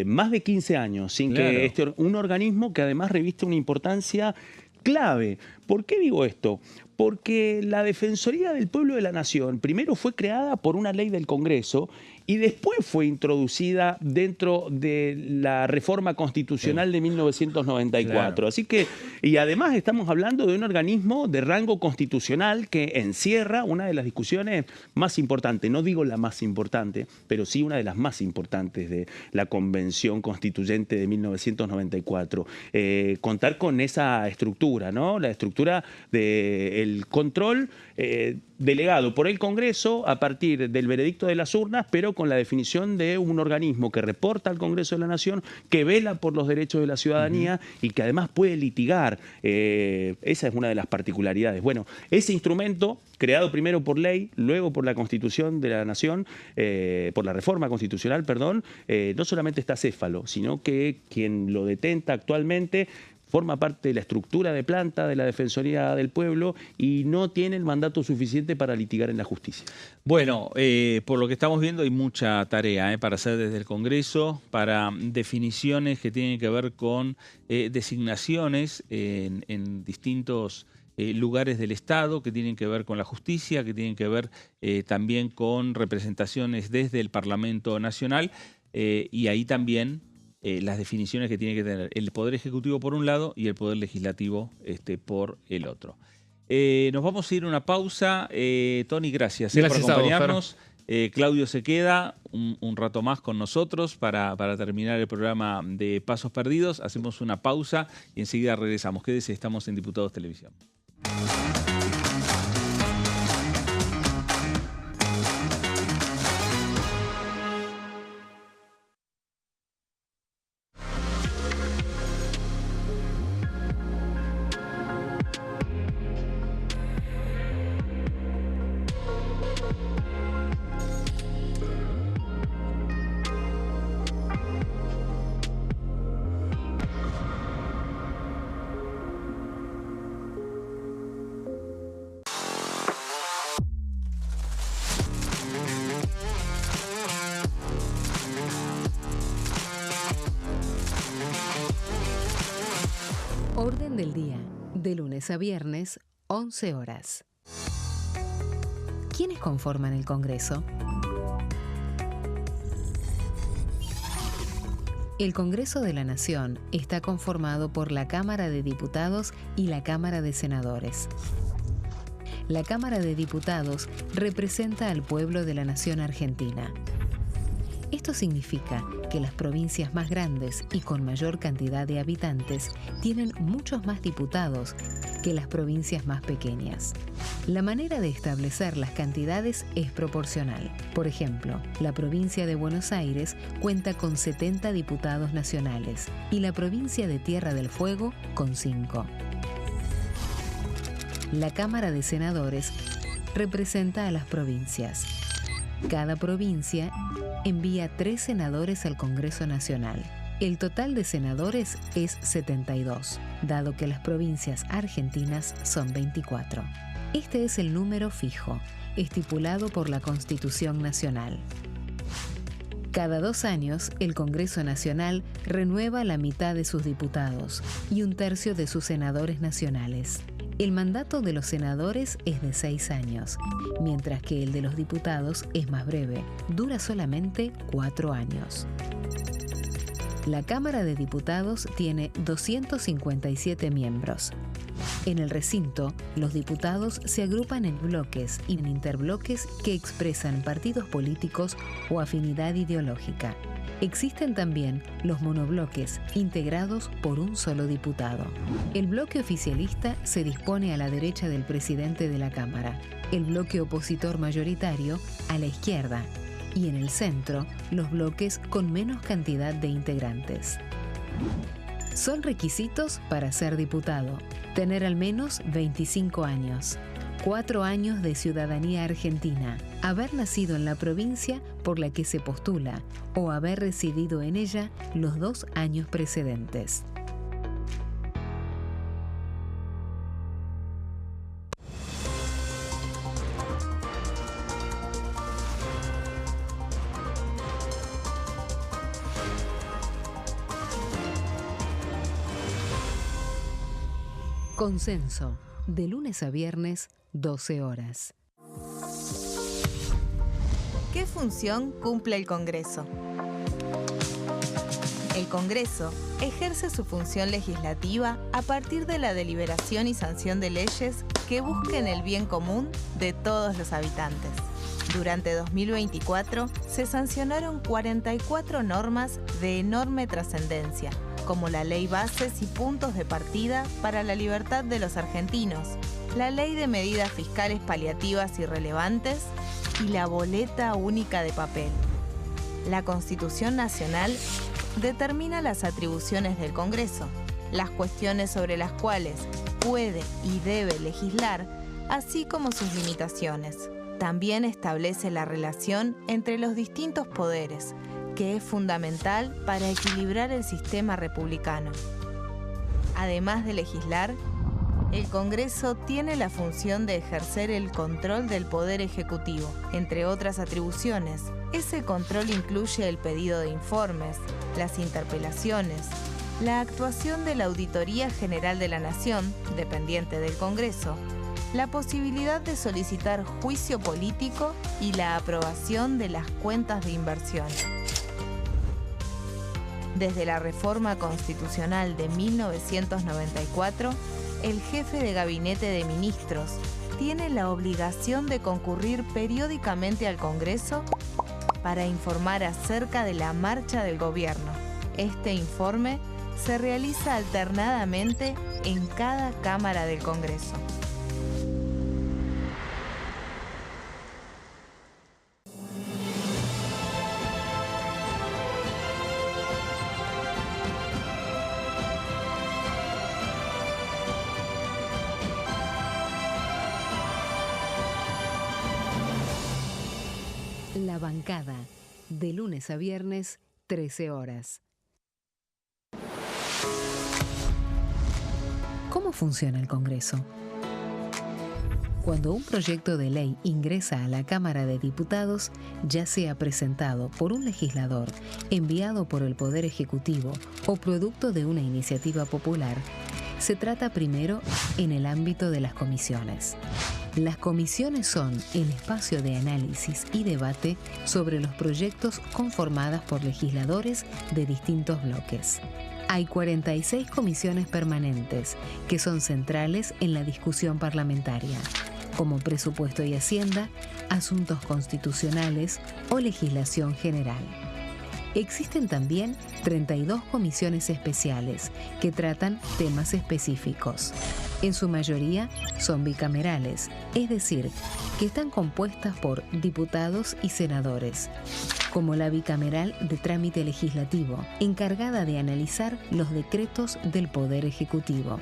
más de 15 años, sin que un organismo que además reviste una importancia clave. ¿Por qué digo esto? Porque la Defensoría del Pueblo de la Nación primero fue creada por una ley del Congreso y después fue introducida dentro de la reforma constitucional de 1994. Claro. Así que, y además estamos hablando de un organismo de rango constitucional que encierra una de las discusiones más importantes, no digo la más importante, pero sí una de las más importantes de la Convención Constituyente de 1994. Contar con esa estructura, ¿no? La estructura del control delegado por el Congreso a partir del veredicto de las urnas, pero con la definición de un organismo que reporta al Congreso de la Nación, que vela por los derechos de la ciudadanía y que además puede litigar. Esa es una de las particularidades. Bueno, ese instrumento, creado primero por ley, luego por la Constitución de la Nación, por la reforma constitucional, perdón, no solamente está acéfalo, sino que quien lo detenta actualmente forma parte de la estructura de planta de la Defensoría del Pueblo y no tiene el mandato suficiente para litigar en la justicia. Bueno, por lo que estamos viendo hay mucha tarea para hacer desde el Congreso, para definiciones que tienen que ver con designaciones en distintos lugares del Estado, que tienen que ver con la justicia, que tienen que ver también con representaciones desde el Parlamento Nacional, y ahí también las definiciones que tiene que tener el Poder Ejecutivo por un lado y el Poder Legislativo por el otro. Nos vamos a ir a una pausa. Tony, gracias por acompañarnos. Claudio se queda un rato más con nosotros para terminar el programa de Pasos Perdidos. Hacemos una pausa y enseguida regresamos. Quédese, estamos en Diputados Televisión. Orden del día, de lunes a viernes, 11 horas. ¿Quiénes conforman el Congreso? El Congreso de la Nación está conformado por la Cámara de Diputados y la Cámara de Senadores. La Cámara de Diputados representa al pueblo de la nación argentina. Esto significa que las provincias más grandes y con mayor cantidad de habitantes tienen muchos más diputados que las provincias más pequeñas. La manera de establecer las cantidades es proporcional. Por ejemplo, la provincia de Buenos Aires cuenta con 70 diputados nacionales y la provincia de Tierra del Fuego con 5. La Cámara de Senadores representa a las provincias. Cada provincia envía 3 senadores al Congreso Nacional. El total de senadores es 72, dado que las provincias argentinas son 24. Este es el número fijo, estipulado por la Constitución Nacional. Cada 2 años, el Congreso Nacional renueva la mitad de sus diputados y 1/3 de sus senadores nacionales. El mandato de los senadores es de 6 años, mientras que el de los diputados es más breve, dura solamente 4 años. La Cámara de Diputados tiene 257 miembros. En el recinto, los diputados se agrupan en bloques y en interbloques que expresan partidos políticos o afinidad ideológica. Existen también los monobloques, integrados por un solo diputado. El bloque oficialista se dispone a la derecha del presidente de la Cámara, el bloque opositor mayoritario a la izquierda, y en el centro, los bloques con menos cantidad de integrantes. Son requisitos para ser diputado: tener al menos 25 años, 4 años de ciudadanía argentina, haber nacido en la provincia por la que se postula o haber residido en ella los 2 años precedentes. Consenso, de lunes a viernes, 12 horas. ¿Qué función cumple el Congreso? El Congreso ejerce su función legislativa a partir de la deliberación y sanción de leyes que busquen el bien común de todos los habitantes. Durante 2024 se sancionaron 44 normas de enorme trascendencia, como la Ley Bases y Puntos de Partida para la Libertad de los Argentinos, la Ley de Medidas Fiscales Paliativas y Relevantes y la Boleta Única de Papel. La Constitución Nacional determina las atribuciones del Congreso, las cuestiones sobre las cuales puede y debe legislar, así como sus limitaciones. También establece la relación entre los distintos poderes, que es fundamental para equilibrar el sistema republicano. Además de legislar, el Congreso tiene la función de ejercer el control del Poder Ejecutivo. Entre otras atribuciones, ese control incluye el pedido de informes, las interpelaciones, la actuación de la Auditoría General de la Nación, dependiente del Congreso, la posibilidad de solicitar juicio político y la aprobación de las cuentas de inversión. Desde la reforma constitucional de 1994, el jefe de gabinete de ministros tiene la obligación de concurrir periódicamente al Congreso para informar acerca de la marcha del gobierno. Este informe se realiza alternadamente en cada Cámara del Congreso. La bancada, de lunes a viernes, 13 horas. ¿Cómo funciona el Congreso? Cuando un proyecto de ley ingresa a la Cámara de Diputados, ya sea presentado por un legislador, enviado por el Poder Ejecutivo o producto de una iniciativa popular, se trata primero en el ámbito de las comisiones. Las comisiones son el espacio de análisis y debate sobre los proyectos conformadas por legisladores de distintos bloques. Hay 46 comisiones permanentes que son centrales en la discusión parlamentaria, como Presupuesto y Hacienda, Asuntos Constitucionales o Legislación General. Existen también 32 comisiones especiales que tratan temas específicos. En su mayoría son bicamerales, es decir, que están compuestas por diputados y senadores, como la bicameral de trámite legislativo, encargada de analizar los decretos del Poder Ejecutivo.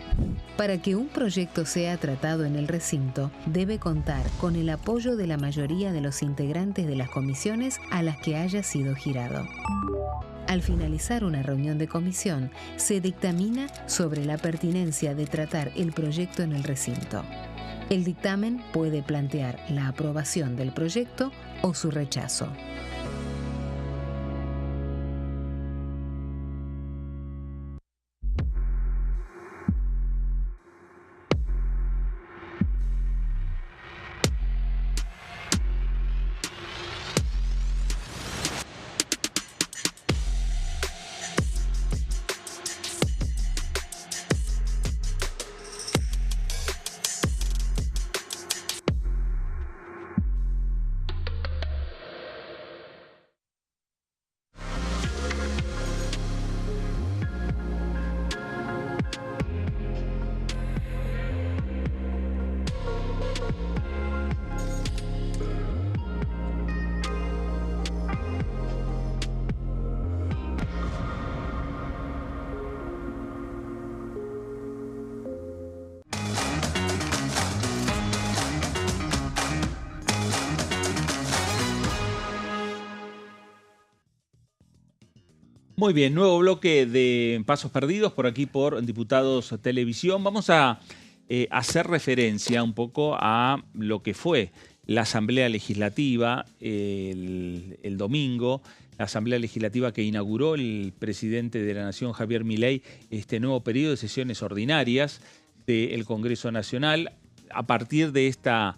Para que un proyecto sea tratado en el recinto, debe contar con el apoyo de la mayoría de los integrantes de las comisiones a las que haya sido girado. Al finalizar una reunión de comisión, se dictamina sobre la pertinencia de tratar el proyecto en el recinto. El dictamen puede plantear la aprobación del proyecto o su rechazo. Muy bien, nuevo bloque de Pasos Perdidos por aquí por Diputados Televisión. Vamos a hacer referencia un poco a lo que fue la Asamblea Legislativa el domingo, la Asamblea Legislativa que inauguró el presidente de la Nación, Javier Milei, este nuevo periodo de sesiones ordinarias del Congreso Nacional. A partir de esta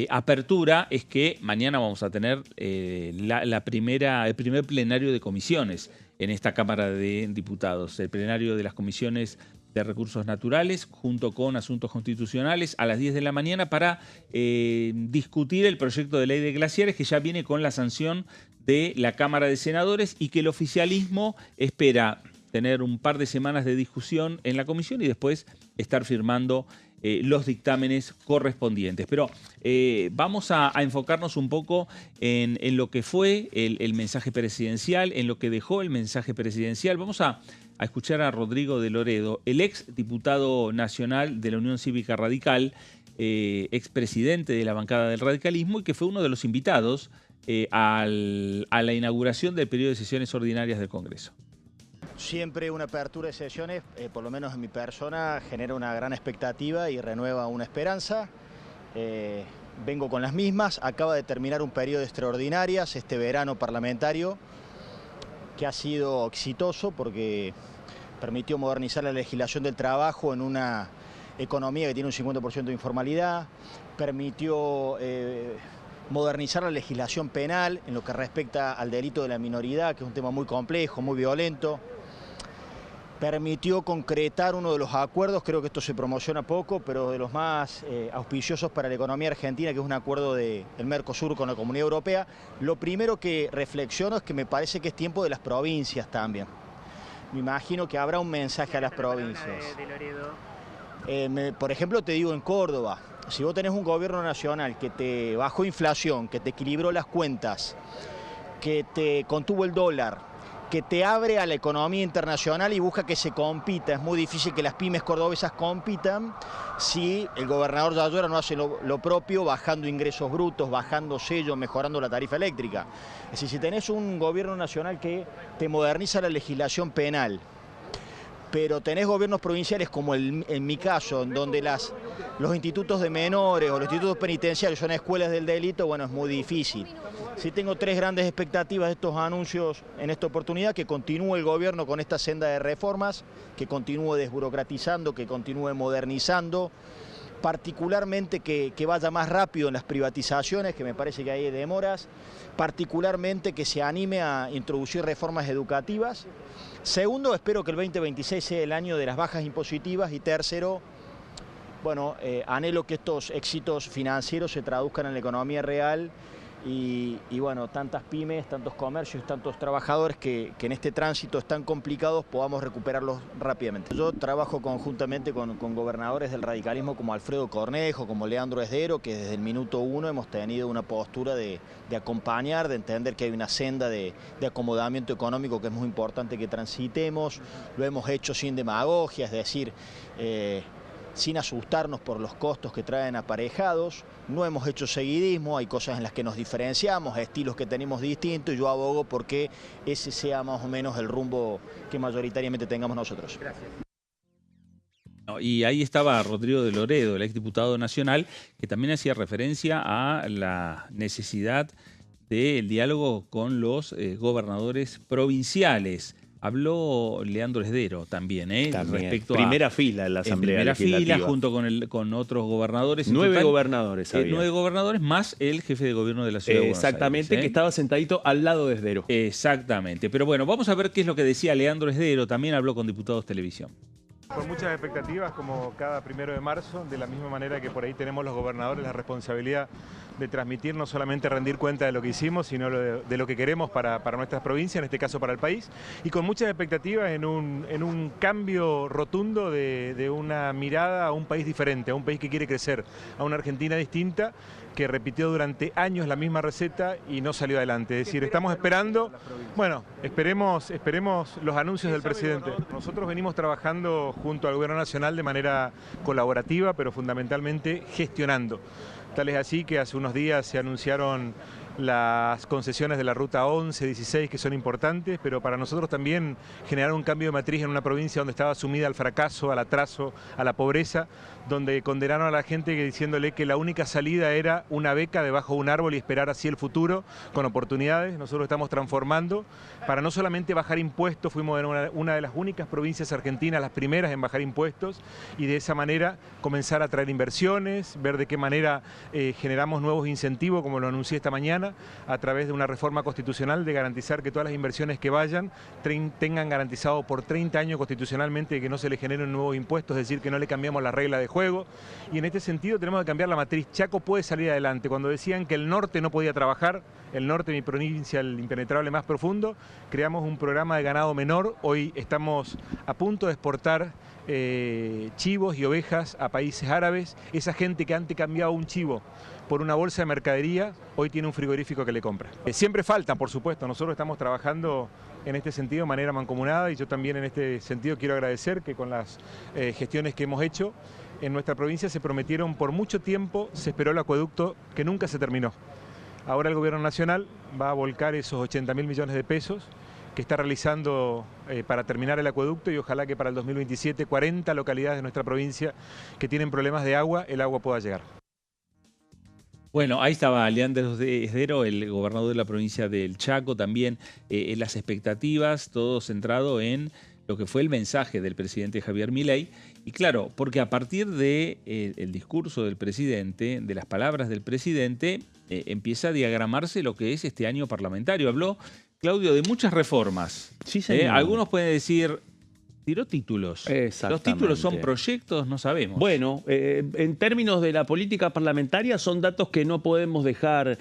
apertura es que mañana vamos a tener el primer plenario de comisiones en esta Cámara de Diputados, el plenario de las comisiones de Recursos Naturales junto con Asuntos Constitucionales a las 10 de la mañana para discutir el proyecto de ley de glaciares que ya viene con la sanción de la Cámara de Senadores y que el oficialismo espera tener un par de semanas de discusión en la comisión y después estar firmando los dictámenes correspondientes. Pero vamos a enfocarnos un poco en lo que fue el mensaje presidencial, en lo que dejó el mensaje presidencial. Vamos a escuchar a Rodrigo de Loredo, el ex diputado nacional de la Unión Cívica Radical, expresidente de la bancada del radicalismo y que fue uno de los invitados a la inauguración del periodo de sesiones ordinarias del Congreso. Siempre una apertura de sesiones, por lo menos en mi persona, genera una gran expectativa y renueva una esperanza. Vengo con las mismas, acaba de terminar un periodo de extraordinarias, este verano parlamentario, que ha sido exitoso porque permitió modernizar la legislación del trabajo en una economía que tiene un 50% de informalidad, permitió modernizar la legislación penal en lo que respecta al delito de la minoridad, que es un tema muy complejo, muy violento. Permitió concretar uno de los acuerdos, creo que esto se promociona poco, pero de los más auspiciosos para la economía argentina, que es un acuerdo del Mercosur con la Comunidad Europea. Lo primero que reflexiono es que me parece que es tiempo de las provincias también. Me imagino que habrá un mensaje a las provincias. Por ejemplo, te digo en Córdoba, si vos tenés un gobierno nacional que te bajó inflación, que te equilibró las cuentas, que te contuvo el dólar, que te abre a la economía internacional y busca que se compita. Es muy difícil que las pymes cordobesas compitan si el gobernador de Ayora no hace lo propio, bajando ingresos brutos, bajando sellos, mejorando la tarifa eléctrica. Es decir, si tenés un gobierno nacional que te moderniza la legislación penal, pero tenés gobiernos provinciales como en mi caso, en donde los institutos de menores o los institutos penitenciarios son escuelas del delito, bueno, es muy difícil. Sí tengo tres grandes expectativas de estos anuncios en esta oportunidad: que continúe el gobierno con esta senda de reformas, que continúe desburocratizando, que continúe modernizando, particularmente que vaya más rápido en las privatizaciones, que me parece que hay demoras, particularmente que se anime a introducir reformas educativas. Segundo, espero que el 2026 sea el año de las bajas impositivas. Y tercero, bueno, anhelo que estos éxitos financieros se traduzcan en la economía real y bueno, tantas pymes, tantos comercios, tantos trabajadores que en este tránsito están complicados podamos recuperarlos rápidamente. Yo trabajo conjuntamente con gobernadores del radicalismo como Alfredo Cornejo, como Leandro Esdero, que desde el minuto uno hemos tenido una postura de acompañar, de entender que hay una senda de acomodamiento económico que es muy importante que transitemos. Lo hemos hecho sin demagogia, es decir, sin asustarnos por los costos que traen aparejados. No hemos hecho seguidismo, hay cosas en las que nos diferenciamos, estilos que tenemos distintos, y yo abogo porque ese sea más o menos el rumbo que mayoritariamente tengamos nosotros. Gracias. Y ahí estaba Rodrigo de Loredo, el exdiputado nacional, que también hacía referencia a la necesidad del diálogo con los gobernadores provinciales. Habló Leandro Esdero también, respecto primera fila en la Asamblea Legislativa. Primera fila junto con otros gobernadores. 9 gobernadores había. 9 gobernadores más el jefe de gobierno de la ciudad de Buenos Aires. Exactamente, que estaba sentadito al lado de Esdero. Exactamente. Pero bueno, vamos a ver qué es lo que decía Leandro Esdero. También habló con Diputados Televisión. Con muchas expectativas, como cada 1 de marzo, de la misma manera que por ahí tenemos los gobernadores la responsabilidad de transmitir, no solamente rendir cuenta de lo que hicimos, sino de lo que queremos para nuestras provincias, en este caso para el país, y con muchas expectativas en un cambio rotundo de una mirada a un país diferente, a un país que quiere crecer, a una Argentina distinta, que repitió durante años la misma receta y no salió adelante. Es decir, estamos esperando, bueno, esperemos los anuncios del presidente. Nosotros venimos trabajando junto al Gobierno Nacional de manera colaborativa, pero fundamentalmente gestionando. Tal es así que hace unos días se anunciaron las concesiones de la ruta 11, 16, que son importantes, pero para nosotros también generar un cambio de matriz en una provincia donde estaba sumida al fracaso, al atraso, a la pobreza, donde condenaron a la gente diciéndole que la única salida era una beca debajo de un árbol y esperar así el futuro con oportunidades. Nosotros estamos transformando para no solamente bajar impuestos, fuimos una de las únicas provincias argentinas, las primeras en bajar impuestos, y de esa manera comenzar a traer inversiones, ver de qué manera generamos nuevos incentivos, como lo anuncié esta mañana, a través de una reforma constitucional de garantizar que todas las inversiones que vayan tengan garantizado por 30 años constitucionalmente que no se le generen nuevos impuestos, es decir, que no le cambiamos la regla de juego. Y en este sentido tenemos que cambiar la matriz. Chaco puede salir adelante. Cuando decían que el norte no podía trabajar, el norte, mi provincia, el impenetrable más profundo, creamos un programa de ganado menor. Hoy estamos a punto de exportar chivos y ovejas a países árabes. Esa gente que antes cambiaba un chivo por una bolsa de mercadería, hoy tiene un frigorífico que le compra. Siempre faltan, por supuesto. Nosotros estamos trabajando en este sentido de manera mancomunada, y yo también en este sentido quiero agradecer que con las gestiones que hemos hecho en nuestra provincia se prometieron por mucho tiempo, se esperó el acueducto que nunca se terminó. Ahora el gobierno nacional va a volcar esos 80.000 millones de pesos que está realizando para terminar el acueducto, y ojalá que para el 2027 40 localidades de nuestra provincia que tienen problemas de agua, el agua pueda llegar. Bueno, ahí estaba Leandro Esdero, el gobernador de la provincia del Chaco, también en las expectativas, todo centrado en lo que fue el mensaje del presidente Javier Milei. Y claro, porque a partir de el discurso del presidente, de las palabras del presidente, empieza a diagramarse lo que es este año parlamentario. Habló, Claudio, de muchas reformas. Sí, señor. Algunos pueden decir, tiró títulos. Los títulos son proyectos, no sabemos. Bueno, en términos de la política parlamentaria son datos que no podemos dejar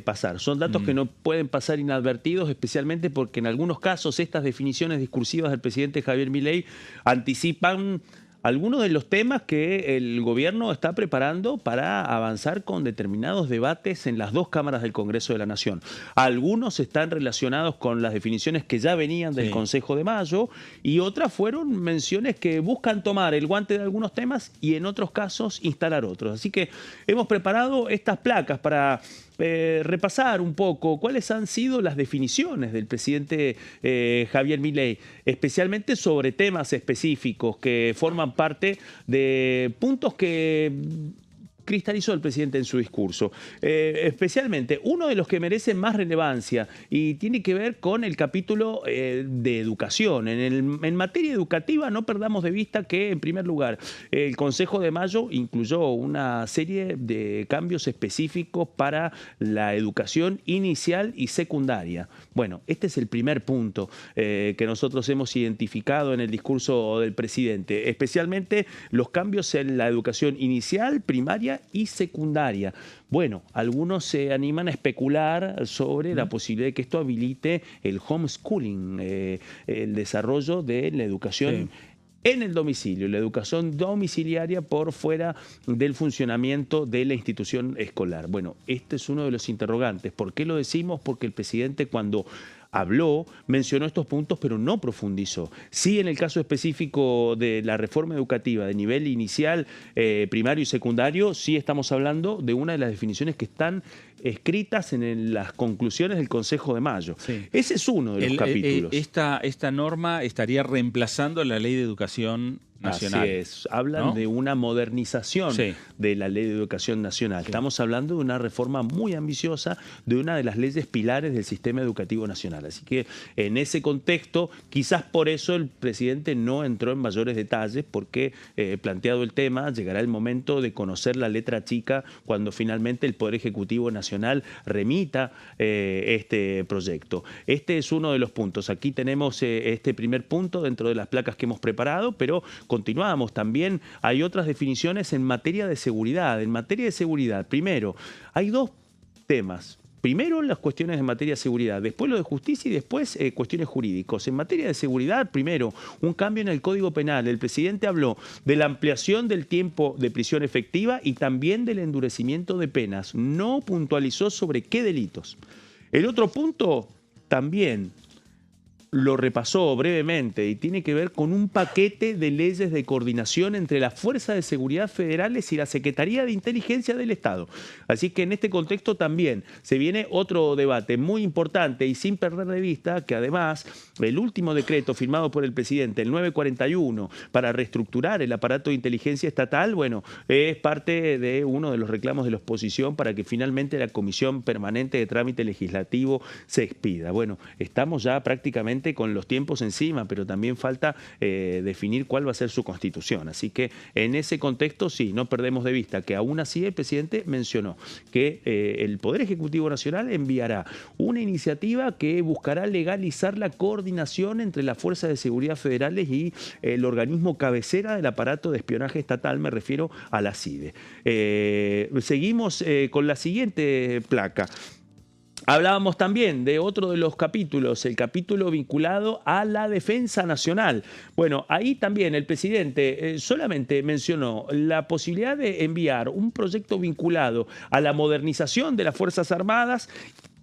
pasar. Son datos que no pueden pasar inadvertidos, especialmente porque en algunos casos estas definiciones discursivas del presidente Javier Milei anticipan algunos de los temas que el gobierno está preparando para avanzar con determinados debates en las dos cámaras del Congreso de la Nación. Algunos están relacionados con las definiciones que ya venían del Consejo de Mayo, y otras fueron menciones que buscan tomar el guante de algunos temas y en otros casos instalar otros. Así que hemos preparado estas placas para repasar un poco cuáles han sido las definiciones del presidente Javier Milei, especialmente sobre temas específicos que forman parte de puntos que cristalizó el presidente en su discurso. Especialmente uno de los que merece más relevancia y tiene que ver con el capítulo de educación. En materia educativa no perdamos de vista que, en primer lugar, el Consejo de Mayo incluyó una serie de cambios específicos para la educación inicial y secundaria. Bueno, este es el primer punto que nosotros hemos identificado en el discurso del presidente, especialmente los cambios en la educación inicial, primaria y secundaria. Bueno, algunos se animan a especular sobre la posibilidad de que esto habilite el homeschooling, el desarrollo de la educación en el domicilio, la educación domiciliaria por fuera del funcionamiento de la institución escolar. Bueno, este es uno de los interrogantes. ¿Por qué lo decimos? Porque el presidente, cuando habló, mencionó estos puntos, pero no profundizó. Sí, en el caso específico de la reforma educativa de nivel inicial, primario y secundario, sí estamos hablando de una de las definiciones que están escritas en las conclusiones del Consejo de Mayo. Ese es uno de los capítulos. Esta norma estaría reemplazando la Ley de Educación Nacional. Así es. Hablan de una modernización de la Ley de Educación Nacional. Estamos hablando de una reforma muy ambiciosa de una de las leyes pilares del sistema educativo nacional. Así que en ese contexto, quizás por eso el presidente no entró en mayores detalles, porque planteado el tema, llegará el momento de conocer la letra chica cuando finalmente el Poder Ejecutivo Nacional remita este proyecto. Este es uno de los puntos. Aquí tenemos este primer punto dentro de las placas que hemos preparado, pero continuamos. También hay otras definiciones en materia de seguridad. En materia de seguridad, primero, hay dos temas. Primero, las cuestiones en materia de seguridad, después lo de justicia y después cuestiones jurídicas. En materia de seguridad, primero, un cambio en el Código Penal. El presidente habló de la ampliación del tiempo de prisión efectiva y también del endurecimiento de penas. No puntualizó sobre qué delitos. El otro punto, también, lo repasó brevemente y tiene que ver con un paquete de leyes de coordinación entre las Fuerzas de Seguridad Federales y la Secretaría de Inteligencia del Estado. Así que en este contexto también se viene otro debate muy importante y sin perder de vista que además el último decreto firmado por el presidente, el 941, para reestructurar el aparato de inteligencia estatal, bueno, es parte de uno de los reclamos de la oposición para que finalmente la Comisión Permanente de Trámite Legislativo se expida. Bueno, estamos ya prácticamente con los tiempos encima, pero también falta definir cuál va a ser su constitución. Así que en ese contexto sí, no perdemos de vista que aún así el presidente mencionó que el Poder Ejecutivo Nacional enviará una iniciativa que buscará legalizar la coordinación entre las Fuerzas de Seguridad Federales y el organismo cabecera del aparato de espionaje estatal, me refiero a la CIDE. Seguimos con la siguiente placa. Hablábamos también de otro de los capítulos, el capítulo vinculado a la defensa nacional. Bueno, ahí también el presidente solamente mencionó la posibilidad de enviar un proyecto vinculado a la modernización de las Fuerzas Armadas.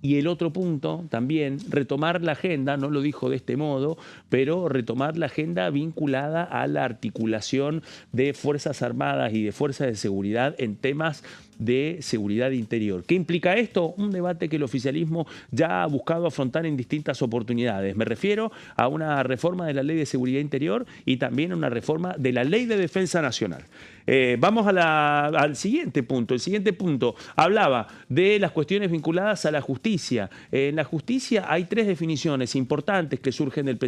Y el otro punto, también, retomar la agenda, no lo dijo de este modo, pero retomar la agenda vinculada a la articulación de Fuerzas Armadas y de Fuerzas de Seguridad en temas de seguridad interior. ¿Qué implica esto? Un debate que el oficialismo ya ha buscado afrontar en distintas oportunidades. Me refiero a una reforma de la Ley de Seguridad Interior y también a una reforma de la Ley de Defensa Nacional. Vamos al siguiente punto. El siguiente punto hablaba de las cuestiones vinculadas a la justicia. En la justicia hay tres definiciones importantes que surgen del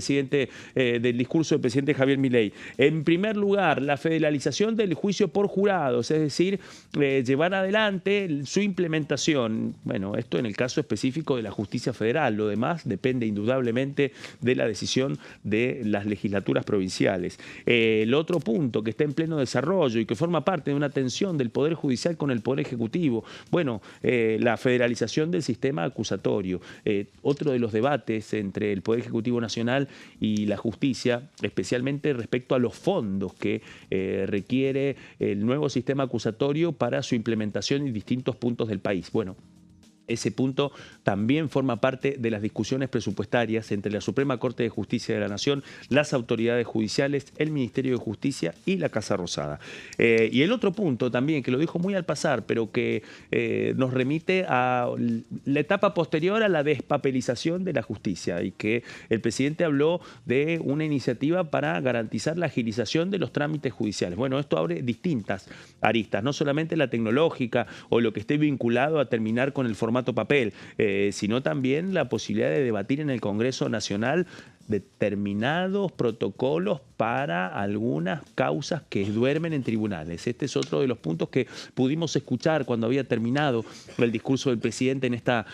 discurso del presidente Javier Milei. En primer lugar, la federalización del juicio por jurados, es decir, llevar adelante su implementación. Bueno, esto en el caso específico de la justicia federal. Lo demás depende indudablemente de la decisión de las legislaturas provinciales. El otro punto que está en pleno desarrollo y que forma parte de una tensión del Poder Judicial con el Poder Ejecutivo. Bueno, la federalización del sistema acusatorio. Otro de los debates entre el Poder Ejecutivo Nacional y la justicia, especialmente respecto a los fondos que requiere el nuevo sistema acusatorio para su implementación en distintos puntos del país. Bueno, ese punto también forma parte de las discusiones presupuestarias entre la Suprema Corte de Justicia de la Nación, las autoridades judiciales, el Ministerio de Justicia y la Casa Rosada. Y el otro punto también, que lo dijo muy al pasar, pero que nos remite a la etapa posterior a la despapelización de la justicia y que el presidente habló de una iniciativa para garantizar la agilización de los trámites judiciales. Bueno, esto abre distintas aristas, no solamente la tecnológica o lo que esté vinculado a terminar con el formato papel, sino también la posibilidad de debatir en el Congreso Nacional determinados protocolos para algunas causas que duermen en tribunales. Este es otro de los puntos que pudimos escuchar cuando había terminado el discurso del presidente en esta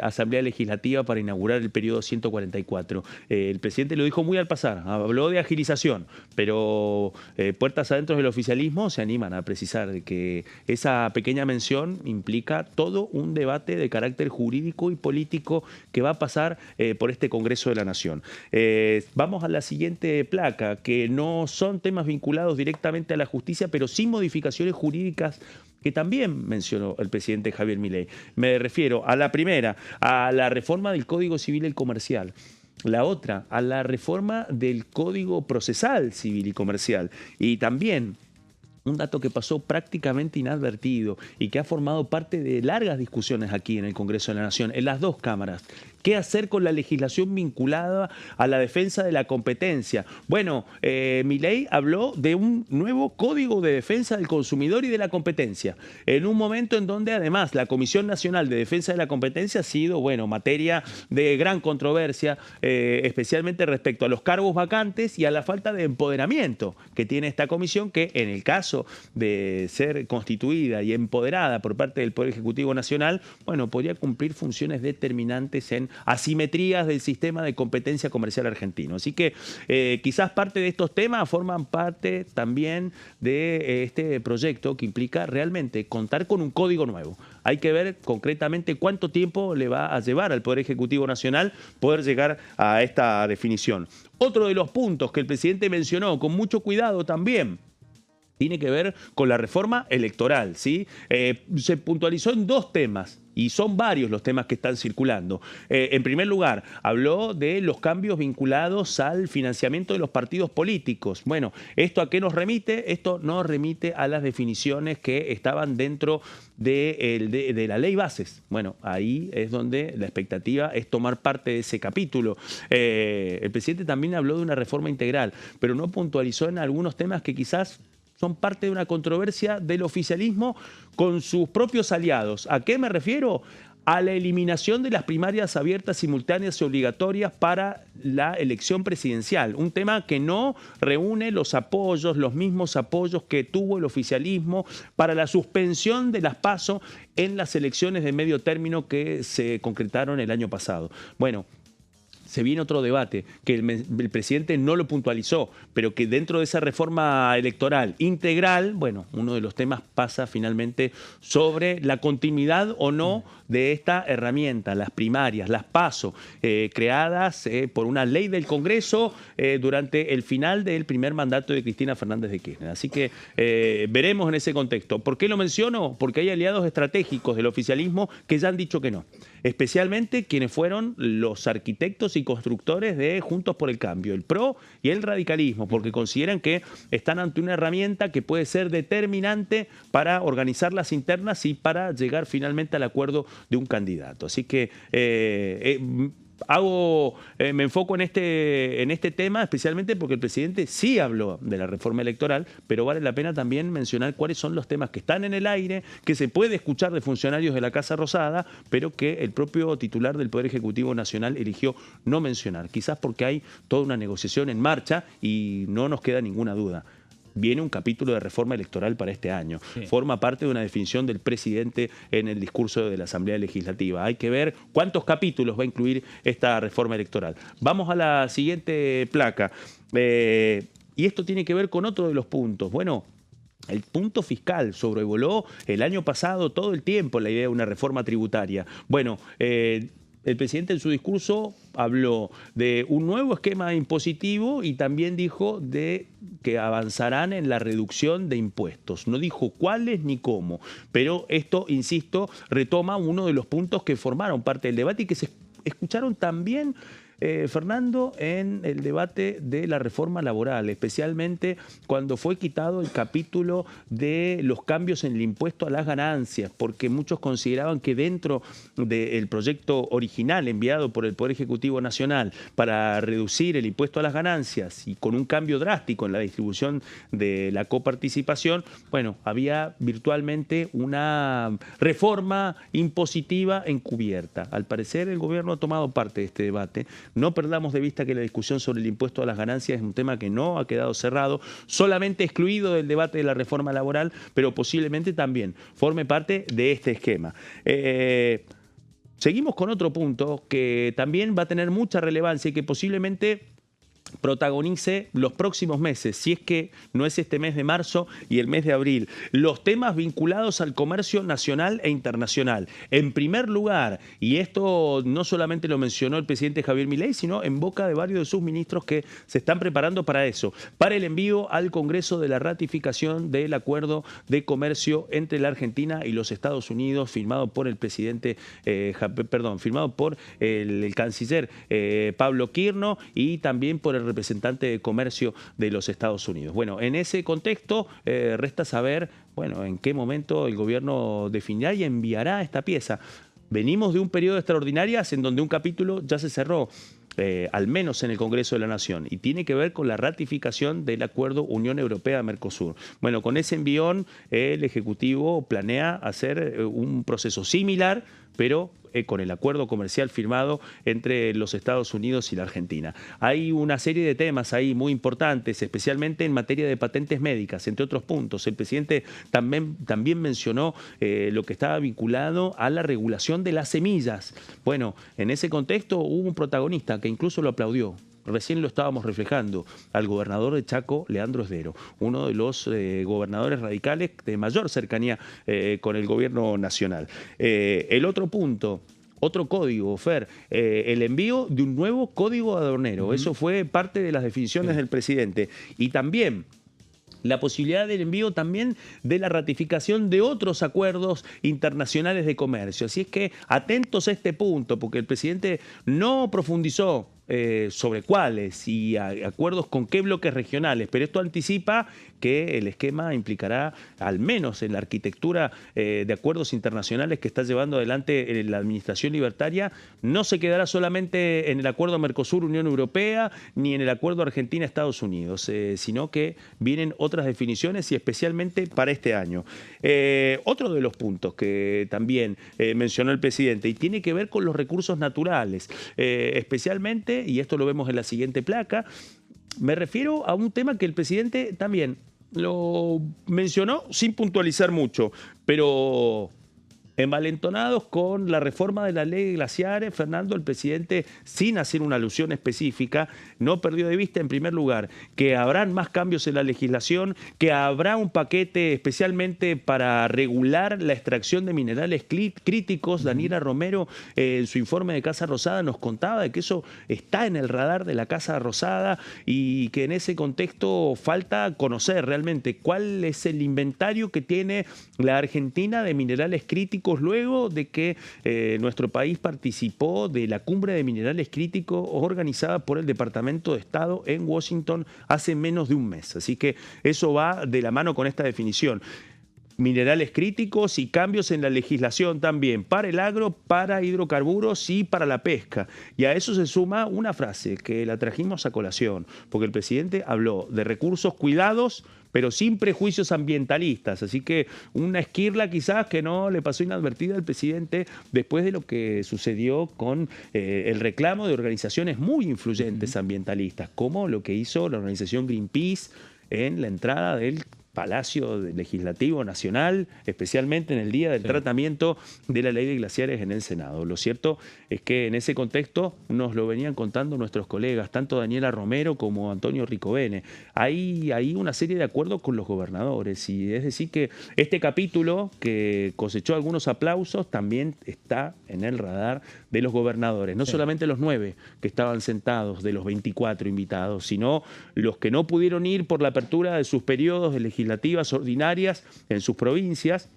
Asamblea Legislativa para inaugurar el periodo 144. El presidente lo dijo muy al pasar, habló de agilización, pero puertas adentro del oficialismo se animan a precisar de que esa pequeña mención implica todo un debate de carácter jurídico y político que va a pasar por este Congreso de la Nación. Vamos a la siguiente placa, que no son temas vinculados directamente a la justicia, pero sí modificaciones jurídicas que también mencionó el presidente Javier Milei. Me refiero a la primera, a la reforma del Código Civil y Comercial. La otra, a la reforma del Código Procesal Civil y Comercial. Y también un dato que pasó prácticamente inadvertido y que ha formado parte de largas discusiones aquí en el Congreso de la Nación, en las dos cámaras. ¿Qué hacer con la legislación vinculada a la defensa de la competencia? Bueno, Milei habló de un nuevo Código de Defensa del Consumidor y de la Competencia, en un momento en donde además la Comisión Nacional de Defensa de la Competencia ha sido, bueno, materia de gran controversia, especialmente respecto a los cargos vacantes y a la falta de empoderamiento que tiene esta comisión, que en el caso de ser constituida y empoderada por parte del Poder Ejecutivo Nacional, bueno, podría cumplir funciones determinantes en asimetrías del sistema de competencia comercial argentino. Así que quizás parte de estos temas forman parte también de este proyecto que implica realmente contar con un código nuevo. Hay que ver concretamente cuánto tiempo le va a llevar al Poder Ejecutivo Nacional poder llegar a esta definición. Otro de los puntos que el presidente mencionó con mucho cuidado también tiene que ver con la reforma electoral, ¿sí? Se puntualizó en 2 temas. Y son varios los temas que están circulando. En primer lugar, habló de los cambios vinculados al financiamiento de los partidos políticos. Bueno, ¿esto a qué nos remite? Esto nos remite a las definiciones que estaban dentro de la ley bases. Bueno, ahí es donde la expectativa es tomar parte de ese capítulo. El presidente también habló de una reforma integral, pero no puntualizó en algunos temas que quizás son parte de una controversia del oficialismo con sus propios aliados. ¿A qué me refiero? A la eliminación de las primarias abiertas, simultáneas y obligatorias para la elección presidencial. Un tema que no reúne los apoyos, los mismos apoyos que tuvo el oficialismo para la suspensión de las PASO en las elecciones de medio término que se concretaron el año pasado. Bueno, se viene otro debate que el presidente no lo puntualizó, pero que dentro de esa reforma electoral integral, bueno, uno de los temas pasa finalmente sobre la continuidad o no de esta herramienta, las primarias, las PASO, creadas por una ley del Congreso durante el final del primer mandato de Cristina Fernández de Kirchner. Así que veremos en ese contexto. ¿Por qué lo menciono? Porque hay aliados estratégicos del oficialismo que ya han dicho que no. Especialmente quienes fueron los arquitectos y constructores de Juntos por el Cambio, el PRO y el radicalismo, porque consideran que están ante una herramienta que puede ser determinante para organizar las internas y para llegar finalmente al acuerdo de un candidato. Así que me enfoco en este tema especialmente porque el presidente sí habló de la reforma electoral, pero vale la pena también mencionar cuáles son los temas que están en el aire, que se puede escuchar de funcionarios de la Casa Rosada, pero que el propio titular del Poder Ejecutivo Nacional eligió no mencionar. Quizás porque hay toda una negociación en marcha y no nos queda ninguna duda. Viene un capítulo de reforma electoral para este año. Sí. Forma parte de una definición del presidente en el discurso de la Asamblea Legislativa. Hay que ver cuántos capítulos va a incluir esta reforma electoral. Vamos a la siguiente placa. Y esto tiene que ver con otro de los puntos. Bueno, el punto fiscal sobrevoló el año pasado todo el tiempo la idea de una reforma tributaria. Bueno, el presidente en su discurso habló de un nuevo esquema impositivo y también dijo de que avanzarán en la reducción de impuestos. No dijo cuáles ni cómo, pero esto, insisto, retoma uno de los puntos que formaron parte del debate y que se escucharon también, Fernando, en el debate de la reforma laboral, especialmente cuando fue quitado el capítulo de los cambios en el impuesto a las ganancias, porque muchos consideraban que dentro del proyecto original enviado por el Poder Ejecutivo Nacional para reducir el impuesto a las ganancias y con un cambio drástico en la distribución de la coparticipación, bueno, había virtualmente una reforma impositiva encubierta. Al parecer el gobierno ha tomado parte de este debate. No perdamos de vista que la discusión sobre el impuesto a las ganancias es un tema que no ha quedado cerrado, solamente excluido del debate de la reforma laboral, pero posiblemente también forme parte de este esquema. Seguimos con otro punto que también va a tener mucha relevancia y que posiblemente protagonice los próximos meses, si es que no es este mes de marzo y el mes de abril, los temas vinculados al comercio nacional e internacional. En primer lugar, y esto no solamente lo mencionó el presidente Javier Milei, sino en boca de varios de sus ministros que se están preparando para eso, para el envío al Congreso de la ratificación del acuerdo de comercio entre la Argentina y los Estados Unidos, firmado por el presidente, firmado por el canciller Pablo Quirno y también por el representante de comercio de los Estados Unidos. Bueno, en ese contexto resta saber, bueno, en qué momento el gobierno definirá y enviará esta pieza. Venimos de un periodo de extraordinarias en donde un capítulo ya se cerró, al menos en el Congreso de la Nación, y tiene que ver con la ratificación del acuerdo Unión Europea-Mercosur. Bueno, con ese envión el Ejecutivo planea hacer un proceso similar, pero con el acuerdo comercial firmado entre los Estados Unidos y la Argentina. Hay una serie de temas ahí muy importantes, especialmente en materia de patentes médicas, entre otros puntos. El presidente también mencionó lo que estaba vinculado a la regulación de las semillas. Bueno, en ese contexto hubo un protagonista que incluso lo aplaudió. Recién lo estábamos reflejando, al gobernador de Chaco, Leandro Esdero, uno de los gobernadores radicales de mayor cercanía con el gobierno nacional. El otro punto, otro código, Fer, el envío de un nuevo código aduanero. Eso fue parte de las definiciones del presidente. Y también la posibilidad del envío también de la ratificación de otros acuerdos internacionales de comercio. Así es que atentos a este punto, porque el presidente no profundizó sobre cuáles y acuerdos con qué bloques regionales, pero esto anticipa que el esquema implicará, al menos en la arquitectura de acuerdos internacionales que está llevando adelante la administración libertaria, no se quedará solamente en el acuerdo Mercosur-Unión Europea ni en el acuerdo Argentina-Estados Unidos, sino que vienen otras definiciones y especialmente para este año. Otro de los puntos que también mencionó el presidente y tiene que ver con los recursos naturales, especialmente, y esto lo vemos en la siguiente placa, me refiero a un tema que el presidente también lo mencionó sin puntualizar mucho, pero envalentonados con la reforma de la ley de glaciares, Fernando, el presidente, sin hacer una alusión específica, no perdió de vista, en primer lugar, que habrán más cambios en la legislación, que habrá un paquete especialmente para regular la extracción de minerales críticos. Daniela Romero, en su informe de Casa Rosada, nos contaba de que eso está en el radar de la Casa Rosada y que en ese contexto falta conocer realmente cuál es el inventario que tiene la Argentina de minerales críticos luego de que nuestro país participó de la cumbre de minerales críticos organizada por el Departamento de Estado en Washington hace menos de un mes. Así que eso va de la mano con esta definición. Minerales críticos y cambios en la legislación también para el agro, para hidrocarburos y para la pesca. Y a eso se suma una frase que la trajimos a colación, porque el presidente habló de recursos cuidados, pero sin prejuicios ambientalistas. Así que una esquirla quizás que no le pasó inadvertida al presidente después de lo que sucedió con el reclamo de organizaciones muy influyentes ambientalistas, como lo que hizo la organización Greenpeace en la entrada del Palacio Legislativo Nacional, especialmente en el día del tratamiento de la ley de glaciares en el Senado. Lo cierto es que en ese contexto nos lo venían contando nuestros colegas, tanto Daniela Romero como Antonio Ricovene. Hay una serie de acuerdos con los gobernadores, y es decir que este capítulo, que cosechó algunos aplausos, también está en el radar de los gobernadores. No solamente los 9 que estaban sentados de los 24 invitados, sino los que no pudieron ir por la apertura de sus periodos de legislativas ordinarias en sus provincias,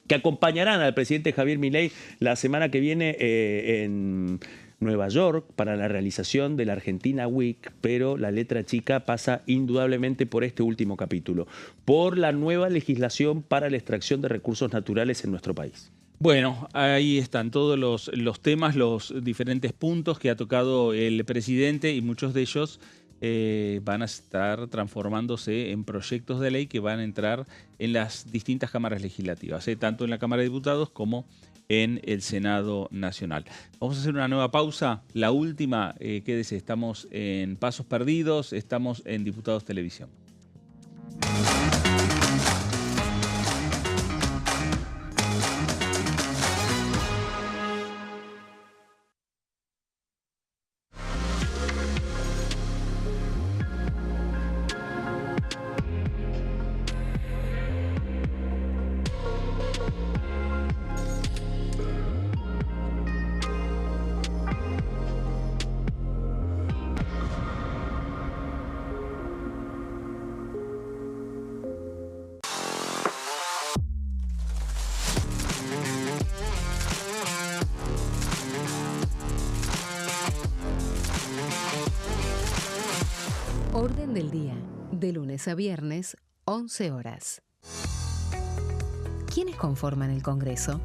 que acompañarán al presidente Javier Milei la semana que viene en Nueva York para la realización de la Argentina Week, pero la letra chica pasa indudablemente por este último capítulo, por la nueva legislación para la extracción de recursos naturales en nuestro país. Bueno, ahí están todos los temas, los diferentes puntos que ha tocado el presidente, y muchos de ellos van a estar transformándose en proyectos de ley que van a entrar en las distintas cámaras legislativas, tanto en la Cámara de Diputados como en el Senado Nacional. Vamos a hacer una nueva pausa, la última, quédese, estamos en Pasos Perdidos, estamos en Diputados Televisión. Orden del día, de lunes a viernes, 11 horas. ¿Quiénes conforman el Congreso?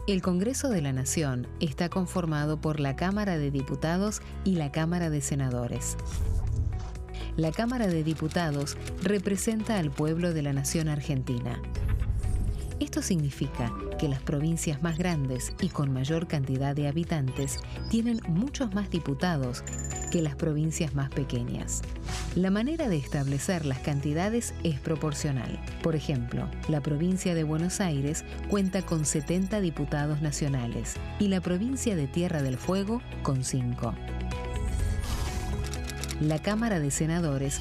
El Congreso de la Nación está conformado por la Cámara de Diputados y la Cámara de Senadores. La Cámara de Diputados representa al pueblo de la nación argentina. Esto significa que las provincias más grandes y con mayor cantidad de habitantes tienen muchos más diputados que las provincias más pequeñas. La manera de establecer las cantidades es proporcional. Por ejemplo, la provincia de Buenos Aires cuenta con 70 diputados nacionales y la provincia de Tierra del Fuego con 5. La Cámara de Senadores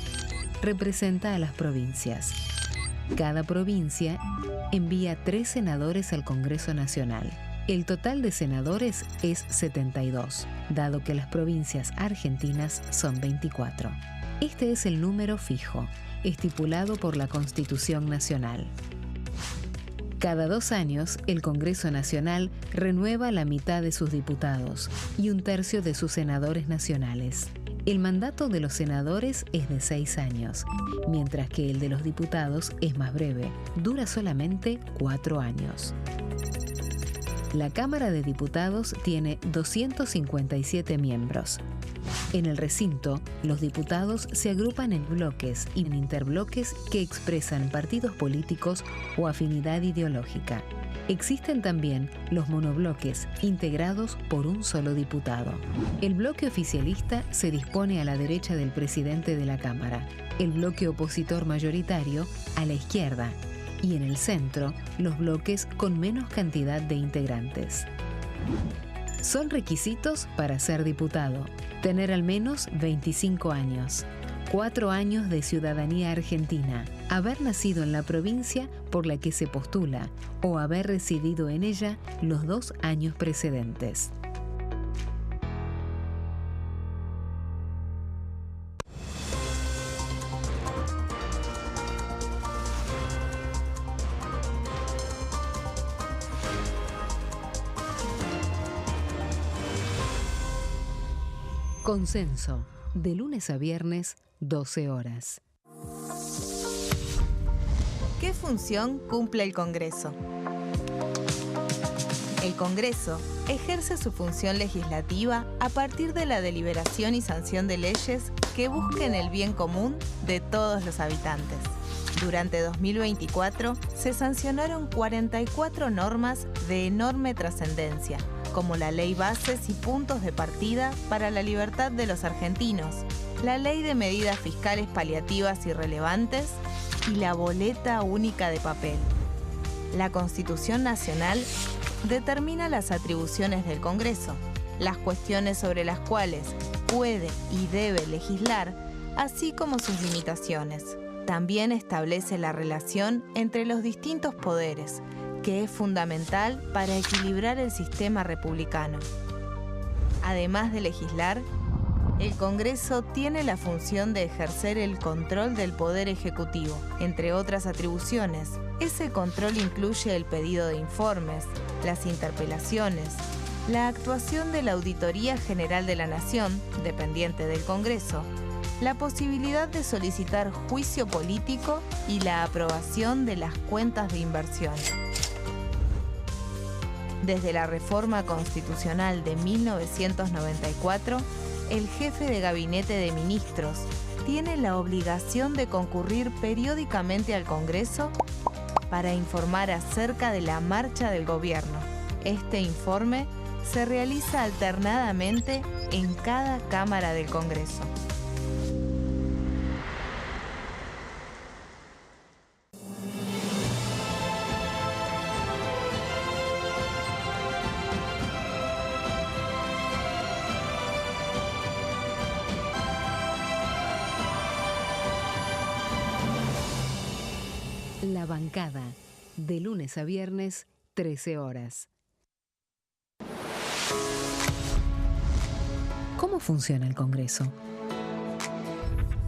representa a las provincias. Cada provincia envía 3 senadores al Congreso Nacional. El total de senadores es 72, dado que las provincias argentinas son 24. Este es el número fijo, estipulado por la Constitución Nacional. Cada 2 años, el Congreso Nacional renueva la mitad de sus diputados y 1/3 de sus senadores nacionales. El mandato de los senadores es de 6 años, mientras que el de los diputados es más breve, dura solamente 4 años. La Cámara de Diputados tiene 257 miembros. En el recinto, los diputados se agrupan en bloques y en interbloques que expresan partidos políticos o afinidad ideológica. Existen también los monobloques, integrados por un solo diputado. El bloque oficialista se dispone a la derecha del presidente de la Cámara, el bloque opositor mayoritario a la izquierda, y en el centro, los bloques con menos cantidad de integrantes. Son requisitos para ser diputado: tener al menos 25 años, 4 años de ciudadanía argentina, haber nacido en la provincia por la que se postula o haber residido en ella los 2 años precedentes. Consenso, de lunes a viernes, 12 horas. ¿Qué función cumple el Congreso? El Congreso ejerce su función legislativa a partir de la deliberación y sanción de leyes que busquen el bien común de todos los habitantes. Durante 2024 se sancionaron 44 normas de enorme trascendencia, como la Ley Bases y Puntos de Partida para la Libertad de los Argentinos, la Ley de Medidas Fiscales Paliativas y Relevantes y la Boleta Única de Papel. La Constitución Nacional determina las atribuciones del Congreso, las cuestiones sobre las cuales puede y debe legislar, así como sus limitaciones. También establece la relación entre los distintos poderes, que es fundamental para equilibrar el sistema republicano. Además de legislar, el Congreso tiene la función de ejercer el control del Poder Ejecutivo. Entre otras atribuciones, ese control incluye el pedido de informes, las interpelaciones, la actuación de la Auditoría General de la Nación, dependiente del Congreso, la posibilidad de solicitar juicio político y la aprobación de las cuentas de inversión. Desde la reforma constitucional de 1994, el jefe de gabinete de ministros tiene la obligación de concurrir periódicamente al Congreso para informar acerca de la marcha del gobierno. Este informe se realiza alternadamente en cada Cámara del Congreso. La bancada, de lunes a viernes, 13 horas. ¿Cómo funciona el Congreso?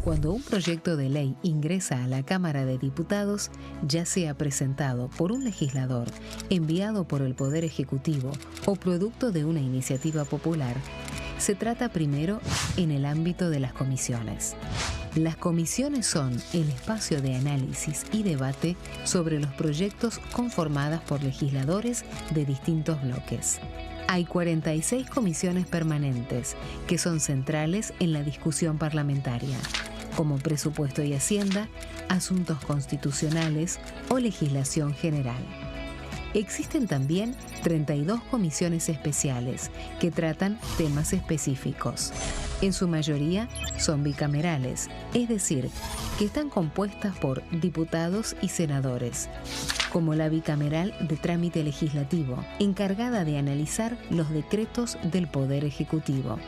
Cuando un proyecto de ley ingresa a la Cámara de Diputados, ya sea presentado por un legislador, enviado por el Poder Ejecutivo o producto de una iniciativa popular, se trata primero en el ámbito de las comisiones. Las comisiones son el espacio de análisis y debate sobre los proyectos conformadas por legisladores de distintos bloques. Hay 46 comisiones permanentes que son centrales en la discusión parlamentaria, como Presupuesto y Hacienda, Asuntos Constitucionales o Legislación General. Existen también 32 comisiones especiales que tratan temas específicos. En su mayoría son bicamerales, es decir, que están compuestas por diputados y senadores, como la bicameral de trámite legislativo, encargada de analizar los decretos del Poder Ejecutivo.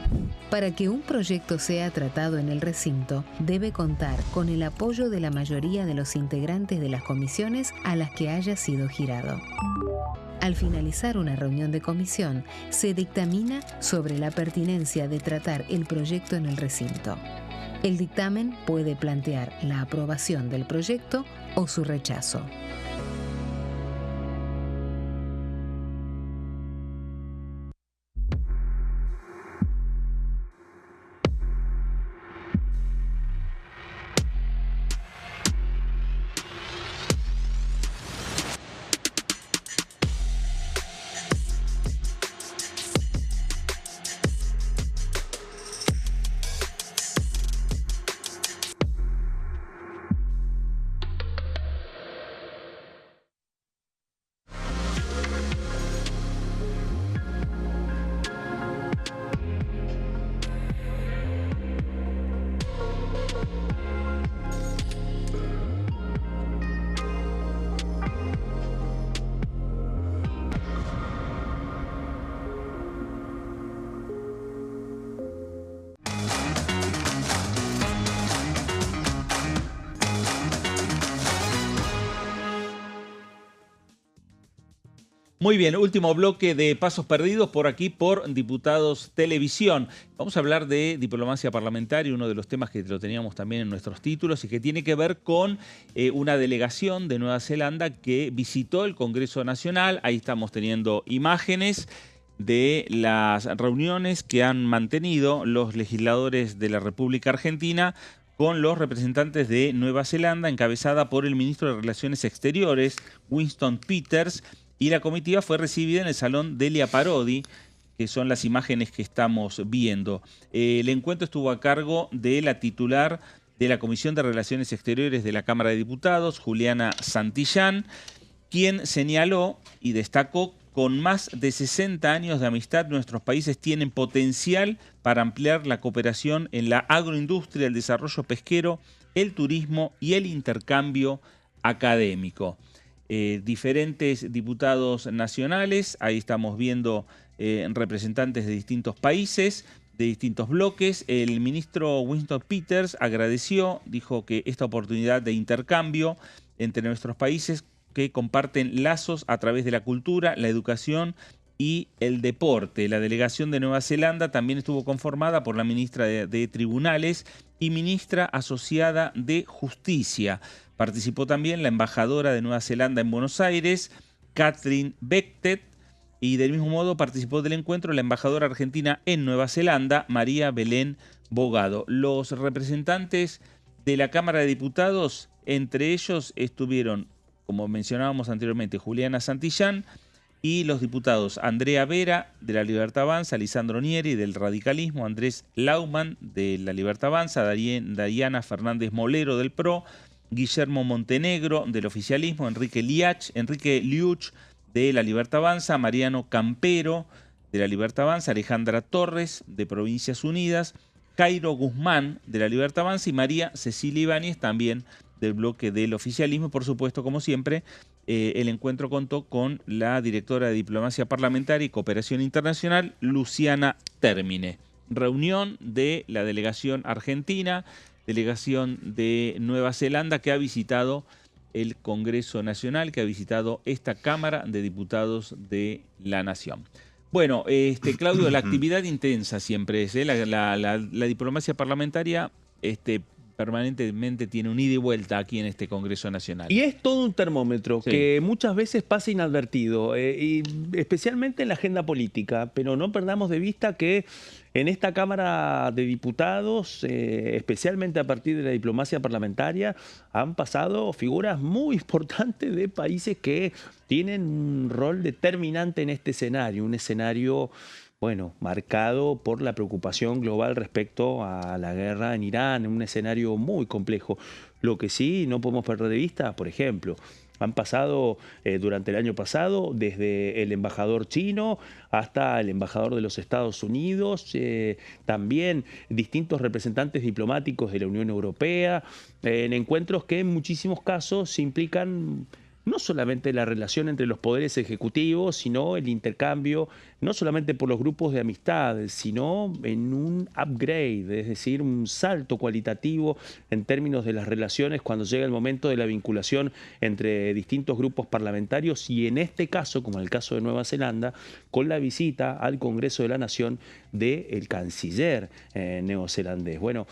Para que un proyecto sea tratado en el recinto, debe contar con el apoyo de la mayoría de los integrantes de las comisiones a las que haya sido girado. Al finalizar una reunión de comisión, se dictamina sobre la pertinencia de tratar el proyecto en el recinto. El dictamen puede plantear la aprobación del proyecto o su rechazo. Muy bien, último bloque de Pasos Perdidos por aquí por Diputados Televisión. Vamos a hablar de diplomacia parlamentaria, uno de los temas que lo teníamos también en nuestros títulos y que tiene que ver con una delegación de Nueva Zelanda que visitó el Congreso Nacional. Ahí estamos teniendo imágenes de las reuniones que han mantenido los legisladores de la República Argentina con los representantes de Nueva Zelanda, encabezada por el ministro de Relaciones Exteriores, Winston Peters, y la comitiva fue recibida en el Salón Delia Parodi, que son las imágenes que estamos viendo. El encuentro estuvo a cargo de la titular de la Comisión de Relaciones Exteriores de la Cámara de Diputados, Juliana Santillán, quien señaló y destacó: con más de 60 años de amistad, nuestros países tienen potencial para ampliar la cooperación en la agroindustria, el desarrollo pesquero, el turismo y el intercambio académico. Diferentes diputados nacionales, ahí estamos viendo representantes de distintos países, de distintos bloques. El ministro Winston Peters agradeció, dijo que esta oportunidad de intercambio entre nuestros países que comparten lazos a través de la cultura, la educación y el deporte. La delegación de Nueva Zelanda también estuvo conformada por la ministra de Tribunales y ministra asociada de Justicia. Participó también la embajadora de Nueva Zelanda en Buenos Aires, Catherine Beckett, y del mismo modo participó del encuentro la embajadora argentina en Nueva Zelanda, María Belén Bogado. Los representantes de la Cámara de Diputados, entre ellos estuvieron, como mencionábamos anteriormente, Juliana Santillán, y los diputados Andrea Vera, de la Libertad Avanza, Lisandro Nieri, del Radicalismo, Andrés Laumann, de la Libertad Avanza, Dariana Fernández Molero, del PRO, Guillermo Montenegro, del Oficialismo, Enrique Liuch, de la Libertad Avanza, Mariano Campero, de la Libertad Avanza, Alejandra Torres, de Provincias Unidas, Jairo Guzmán, de la Libertad Avanza, y María Cecilia Ibáñez, también del bloque del Oficialismo. Por supuesto, como siempre, el encuentro contó con la directora de Diplomacia Parlamentaria y Cooperación Internacional, Luciana Termine. Reunión de la delegación argentina, delegación de Nueva Zelanda, que ha visitado el Congreso Nacional, que ha visitado esta Cámara de Diputados de la Nación. Bueno, Claudio, la actividad intensa siempre es, la diplomacia parlamentaria permanentemente tiene un ida y vuelta aquí en este Congreso Nacional. Y es todo un termómetro que muchas veces pasa inadvertido, y especialmente en la agenda política, pero no perdamos de vista que en esta Cámara de Diputados, especialmente a partir de la diplomacia parlamentaria, han pasado figuras muy importantes de países que tienen un rol determinante en este escenario, un escenario, bueno, marcado por la preocupación global respecto a la guerra en Irán, un escenario muy complejo. Lo que sí no podemos perder de vista, por ejemplo, han pasado durante el año pasado desde el embajador chino hasta el embajador de los Estados Unidos, también distintos representantes diplomáticos de la Unión Europea, en encuentros que en muchísimos casos implican no solamente la relación entre los poderes ejecutivos, sino el intercambio, no solamente por los grupos de amistad, sino en un upgrade, es decir, un salto cualitativo en términos de las relaciones cuando llega el momento de la vinculación entre distintos grupos parlamentarios y en este caso, como en el caso de Nueva Zelanda, con la visita al Congreso de la Nación del canciller neozelandés. Bueno,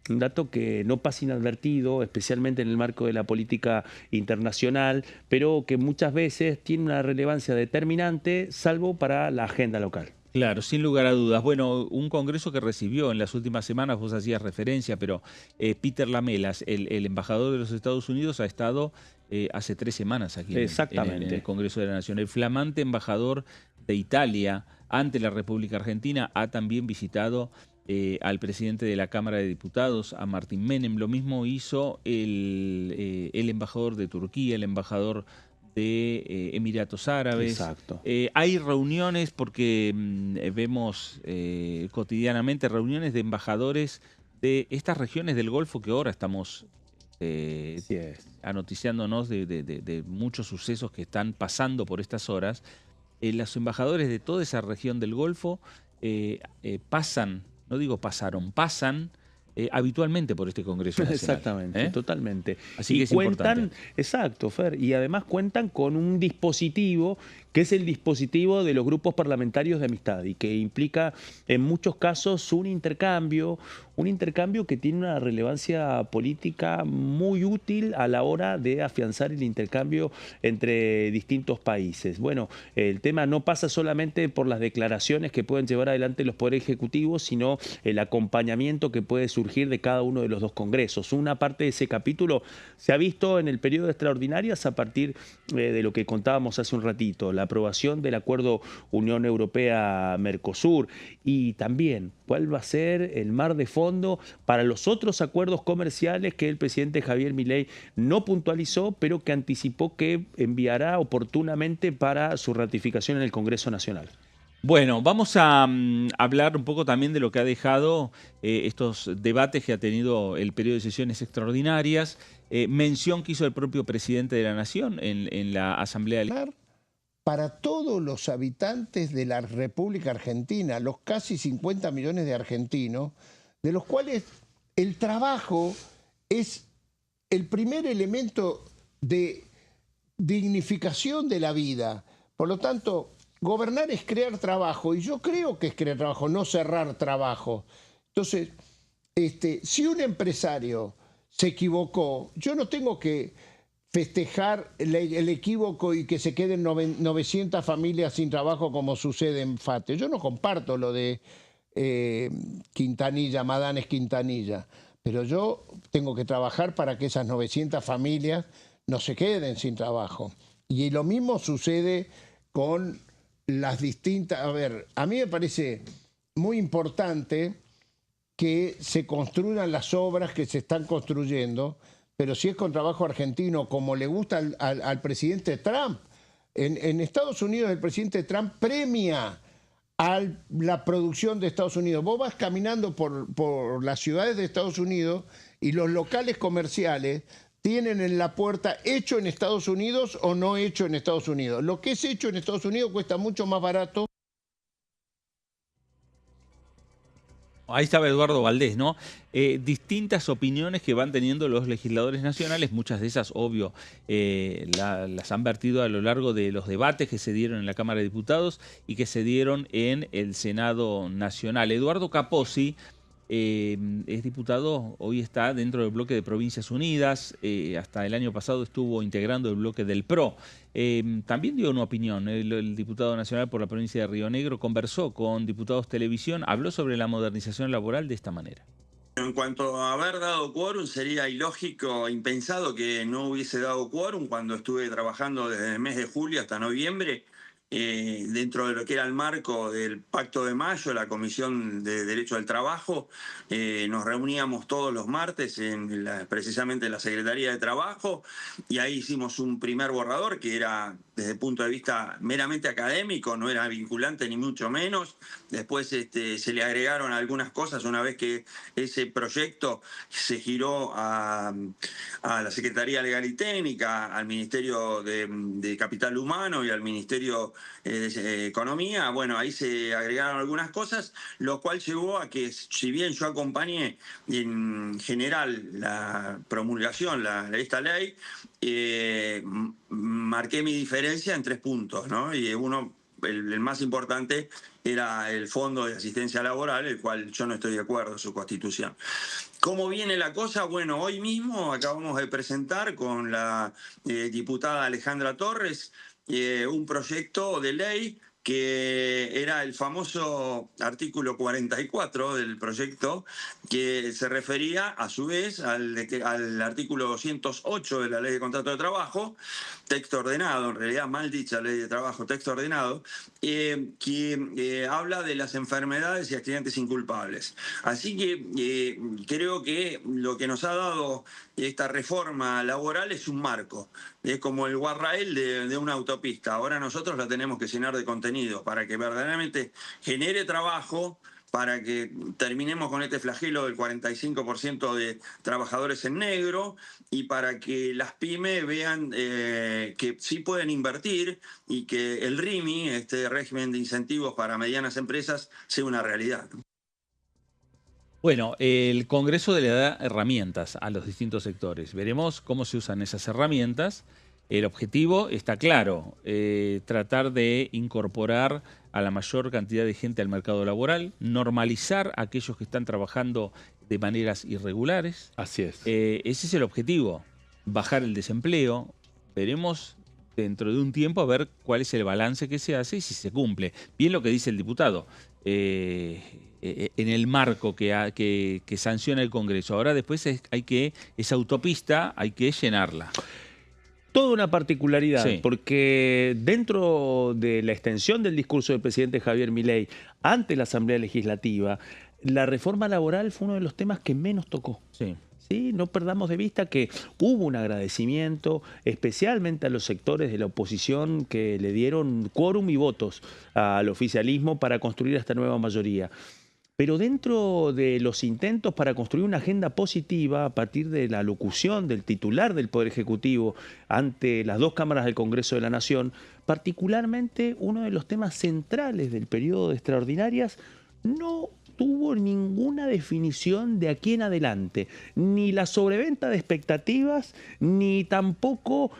un dato que no pasa inadvertido, especialmente en el marco de la política internacional, pero que muchas veces tiene una relevancia determinante, salvo para la agenda local. Claro, sin lugar a dudas. Bueno, un congreso que recibió en las últimas semanas, vos hacías referencia, pero Peter Lamelas, el embajador de los Estados Unidos, ha estado hace 3 semanas aquí en el Congreso de la Nación. El flamante embajador de Italia ante la República Argentina ha también visitado al presidente de la Cámara de Diputados, a Martín Menem. Lo mismo hizo el embajador de Turquía, el embajador de Emiratos Árabes. Exacto. Hay reuniones, porque vemos cotidianamente reuniones de embajadores de estas regiones del Golfo que ahora estamos anoticiándonos de muchos sucesos que están pasando por estas horas. Los embajadores de toda esa región del Golfo pasan, no digo pasaron, pasan habitualmente por este Congreso Nacional. Exactamente, totalmente. Así que es importante. Exacto, Fer, y además cuentan con un dispositivo que es el dispositivo de los grupos parlamentarios de amistad y que implica en muchos casos un intercambio que tiene una relevancia política muy útil a la hora de afianzar el intercambio entre distintos países. Bueno, el tema no pasa solamente por las declaraciones que pueden llevar adelante los poderes ejecutivos, sino el acompañamiento que puede surgir de cada uno de los dos congresos. Una parte de ese capítulo se ha visto en el periodo de extraordinarias a partir de lo que contábamos hace un ratito, la aprobación del acuerdo Unión Europea-Mercosur, y también cuál va a ser el mar de fondo para los otros acuerdos comerciales que el presidente Javier Milei no puntualizó, pero que anticipó que enviará oportunamente para su ratificación en el Congreso Nacional. Bueno, vamos a hablar un poco también de lo que ha dejado estos debates que ha tenido el periodo de sesiones extraordinarias. Mención que hizo el propio presidente de la Nación en la Asamblea Legislativa. Para todos los habitantes de la República Argentina, los casi 50 millones de argentinos, de los cuales el trabajo es el primer elemento de dignificación de la vida. Por lo tanto, gobernar es crear trabajo, y yo creo que es crear trabajo, no cerrar trabajo. Entonces, si un empresario se equivocó, yo no tengo que festejar el equívoco y que se queden 900 familias sin trabajo como sucede en FATE. Yo no comparto lo de Quintanilla, Madanes Quintanilla, pero yo tengo que trabajar para que esas 900 familias no se queden sin trabajo. Y lo mismo sucede con las distintas... A ver, a mí me parece muy importante que se construyan las obras que se están construyendo, pero si es con trabajo argentino, como le gusta al presidente Trump. En Estados Unidos el presidente Trump premia a la producción de Estados Unidos. Vos vas caminando por las ciudades de Estados Unidos y los locales comerciales tienen en la puerta hecho en Estados Unidos o no hecho en Estados Unidos. Lo que es hecho en Estados Unidos cuesta mucho más barato. Ahí estaba Eduardo Valdés, ¿no? Distintas opiniones que van teniendo los legisladores nacionales, muchas de esas, obvio, las han vertido a lo largo de los debates que se dieron en la Cámara de Diputados y que se dieron en el Senado Nacional. Eduardo Capozzi es diputado, hoy está dentro del bloque de Provincias Unidas, hasta el año pasado estuvo integrando el bloque del PRO. También dio una opinión, el diputado nacional por la provincia de Río Negro conversó con Diputados Televisión, habló sobre la modernización laboral de esta manera. En cuanto a haber dado quórum, sería ilógico, impensado que no hubiese dado quórum cuando estuve trabajando desde el mes de julio hasta noviembre dentro de lo que era el marco del Pacto de Mayo, la Comisión de Derecho al Trabajo, nos reuníamos todos los martes precisamente en la Secretaría de Trabajo, y ahí hicimos un primer borrador que era, desde el punto de vista meramente académico, no era vinculante ni mucho menos. Después se le agregaron algunas cosas una vez que ese proyecto se giró a la Secretaría Legal y Técnica, al Ministerio de Capital Humano y al Ministerio de Economía. Bueno, ahí se agregaron algunas cosas, lo cual llevó a que, si bien yo acompañé en general la promulgación de esta ley, marqué mi diferencia en 3 puntos, ¿no? Y el más importante era el Fondo de Asistencia Laboral, el cual yo no estoy de acuerdo en su constitución. ¿Cómo viene la cosa? Bueno, hoy mismo acabamos de presentar con la diputada Alejandra Torres un proyecto de ley que era el famoso artículo 44 del proyecto, que se refería a su vez al artículo 208 de la Ley de Contrato de Trabajo, texto ordenado, en realidad mal dicha Ley de Trabajo, texto ordenado, que habla de las enfermedades y accidentes inculpables. Así que creo que lo que nos ha dado esta reforma laboral es un marco. Es como el guarrael de una autopista. Ahora nosotros la tenemos que llenar de contenido para que verdaderamente genere trabajo, para que terminemos con este flagelo del 45% de trabajadores en negro, y para que las pymes vean que sí pueden invertir y que el RIMI, este régimen de incentivos para medianas empresas, sea una realidad. Bueno, el Congreso le da herramientas a los distintos sectores. Veremos cómo se usan esas herramientas. El objetivo está claro, tratar de incorporar a la mayor cantidad de gente al mercado laboral, normalizar a aquellos que están trabajando de maneras irregulares. Así es. Ese es el objetivo, bajar el desempleo. Veremos dentro de un tiempo a ver cuál es el balance que se hace y si se cumple. Bien lo que dice el diputado, en el marco que sanciona el Congreso. Ahora después esa autopista hay que llenarla. Toda una particularidad, sí, porque dentro de la extensión del discurso del presidente Javier Milei ante la Asamblea Legislativa, la reforma laboral fue uno de los temas que menos tocó. Sí. ¿Sí? No perdamos de vista que hubo un agradecimiento especialmente a los sectores de la oposición que le dieron quórum y votos al oficialismo para construir esta nueva mayoría. Pero dentro de los intentos para construir una agenda positiva a partir de la locución del titular del Poder Ejecutivo ante las 2 cámaras del Congreso de la Nación, particularmente uno de los temas centrales del periodo de extraordinarias no tuvo ninguna definición de aquí en adelante, ni la sobreventa de expectativas, ni tampoco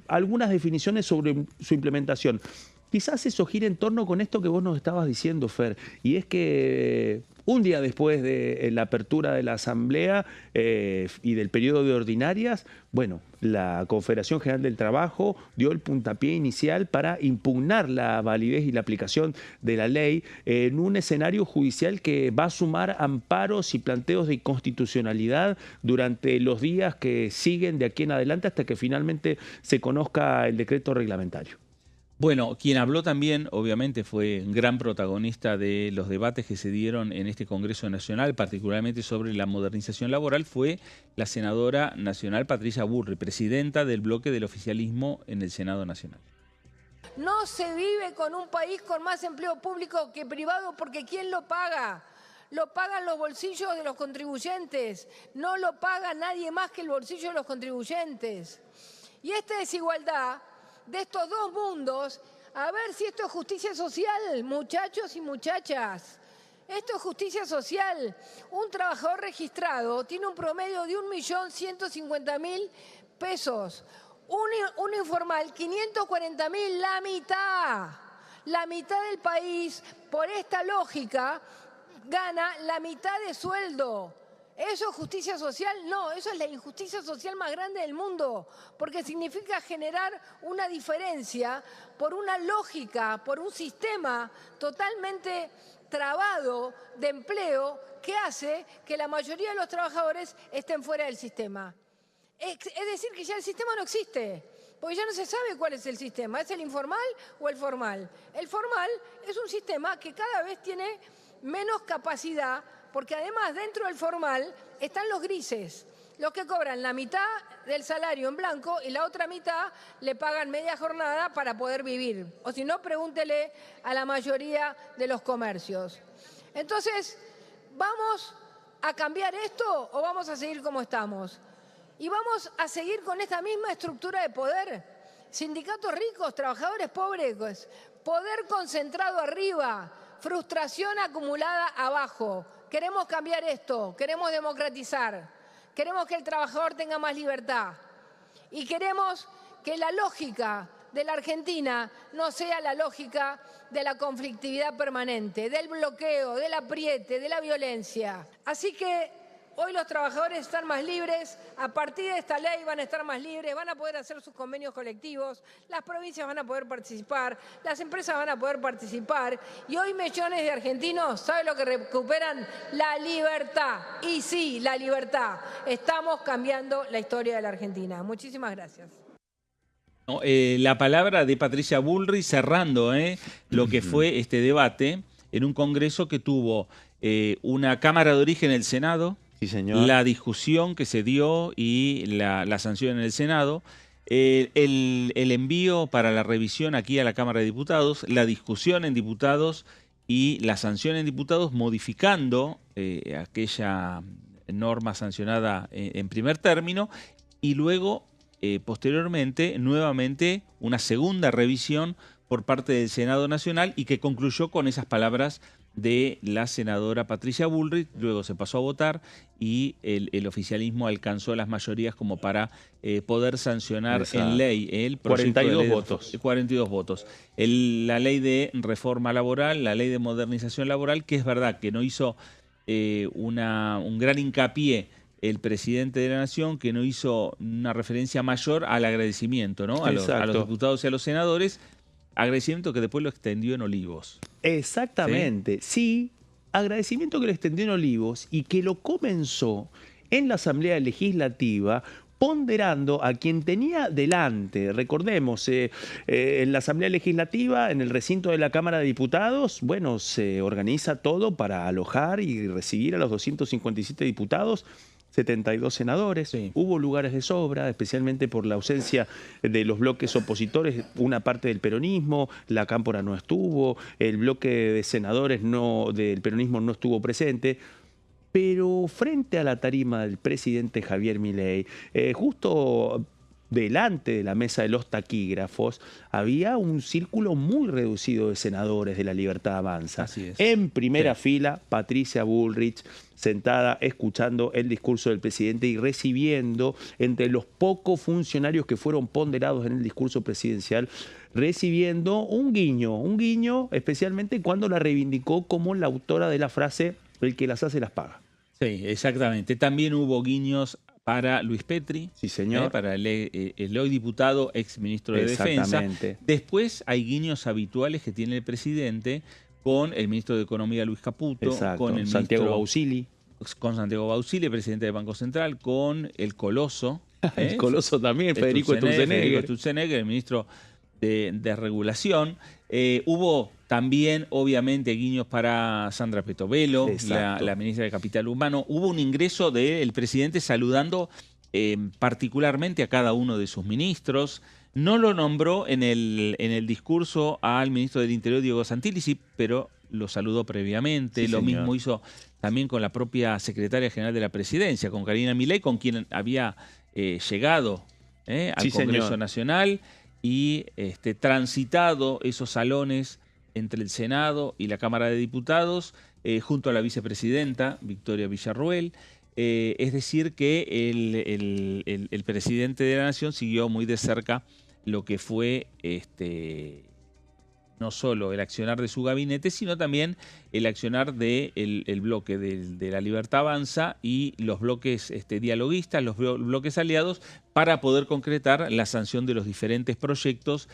algunas definiciones sobre su implementación. Quizás eso gira en torno con esto que vos nos estabas diciendo, Fer, y es que un día después de la apertura de la Asamblea y del periodo de ordinarias, bueno, la Confederación General del Trabajo dio el puntapié inicial para impugnar la validez y la aplicación de la ley en un escenario judicial que va a sumar amparos y planteos de inconstitucionalidad durante los días que siguen de aquí en adelante hasta que finalmente se conozca el decreto reglamentario. Bueno, quien habló también, obviamente, fue un gran protagonista de los debates que se dieron en este Congreso Nacional, particularmente sobre la modernización laboral, fue la senadora nacional Patricia Bullrich, presidenta del bloque del oficialismo en el Senado Nacional. No se vive con un país con más empleo público que privado, porque ¿quién lo paga? Lo pagan los bolsillos de los contribuyentes, no lo paga nadie más que el bolsillo de los contribuyentes. Y esta desigualdad de estos 2 mundos, a ver si esto es justicia social, muchachos y muchachas. Esto es justicia social. Un trabajador registrado tiene un promedio de 1.150.000 pesos. Un informal, 540.000, la mitad. La mitad del país, por esta lógica, gana la mitad de sueldo. ¿Eso es justicia social? No, eso es la injusticia social más grande del mundo, porque significa generar una diferencia por una lógica, por un sistema totalmente trabado de empleo que hace que la mayoría de los trabajadores estén fuera del sistema. Es decir, que ya el sistema no existe, porque ya no se sabe cuál es el sistema, ¿es el informal o el formal? El formal es un sistema que cada vez tiene menos capacidad, porque además dentro del formal están los grises, los que cobran la mitad del salario en blanco y la otra mitad le pagan media jornada para poder vivir. O si no, pregúntele a la mayoría de los comercios. Entonces, ¿vamos a cambiar esto o vamos a seguir como estamos? Y vamos a seguir con esta misma estructura de poder. Sindicatos ricos, trabajadores pobres, poder concentrado arriba, frustración acumulada abajo. Queremos cambiar esto, queremos democratizar, queremos que el trabajador tenga más libertad y queremos que la lógica de la Argentina no sea la lógica de la conflictividad permanente, del bloqueo, del apriete, de la violencia. Así que hoy los trabajadores están más libres, a partir de esta ley van a estar más libres, van a poder hacer sus convenios colectivos, las provincias van a poder participar, las empresas van a poder participar y hoy millones de argentinos, ¿saben lo que recuperan? La libertad. Y sí, la libertad. Estamos cambiando la historia de la Argentina. Muchísimas gracias. No, la palabra de Patricia Bullrich cerrando lo que fue este debate en un congreso que tuvo una Cámara de Origen en el Senado, sí, señor, la discusión que se dio y la sanción en el Senado, el envío para la revisión aquí a la Cámara de Diputados, la discusión en diputados y la sanción en diputados modificando aquella norma sancionada en primer término y luego posteriormente nuevamente una segunda revisión por parte del Senado Nacional y que concluyó con esas palabras de la senadora Patricia Bullrich. Luego se pasó a votar y el oficialismo alcanzó las mayorías como para poder sancionar en ley el proyecto 42 de ley votos. 42 votos. La ley de reforma laboral, la ley de modernización laboral, que es verdad que no hizo un gran hincapié el presidente de la Nación, que no hizo una referencia mayor al agradecimiento, ¿no? A los diputados y a los senadores, agradecimiento que después lo extendió en Olivos. Exactamente, sí, agradecimiento que lo extendió en Olivos y que lo comenzó en la Asamblea Legislativa ponderando a quien tenía delante. Recordemos, en la Asamblea Legislativa, en el recinto de la Cámara de Diputados, bueno, se organiza todo para alojar y recibir a los 257 diputados, 72 senadores, sí. Hubo lugares de sobra, especialmente por la ausencia de los bloques opositores, una parte del peronismo, la Cámpora no estuvo, el bloque de senadores del peronismo no estuvo presente, pero frente a la tarima del presidente Javier Milei, justo delante de la mesa de los taquígrafos, había un círculo muy reducido de senadores de La Libertad Avanza. Así es. En primera fila, Patricia Bullrich, sentada escuchando el discurso del presidente y recibiendo, entre los pocos funcionarios que fueron ponderados en el discurso presidencial, recibiendo un guiño especialmente cuando la reivindicó como la autora de la frase "el que las hace las paga". Sí, exactamente. También hubo guiños para Luis Petri, sí, señor, para el hoy diputado, ex ministro de Defensa. Después hay guiños habituales que tiene el presidente con el ministro de Economía, Luis Caputo, con el Santiago Bausili. Con Santiago Bausili, presidente del Banco Central, con el Coloso. El Coloso también, Federico Sturzenegger, el ministro de Regulación. Hubo también, obviamente, guiños para Sandra Petovelo, la ministra de Capital Humano. Hubo un ingreso del presidente saludando particularmente a cada uno de sus ministros. No lo nombró en el discurso al ministro del Interior, Diego Santilli, sí, pero lo saludó previamente. Sí, lo señor. mismo hizo también con la propia secretaria general de la Presidencia, con Karina Milei, con quien había llegado al Congreso Nacional y transitado esos salones entre el Senado y la Cámara de Diputados, junto a la vicepresidenta Victoria Villarruel. Es decir, que el presidente de la Nación siguió muy de cerca lo que fue no solo el accionar de su gabinete, sino también el accionar del bloque de La Libertad Avanza y los bloques dialoguistas, los bloques aliados, para poder concretar la sanción de los diferentes proyectos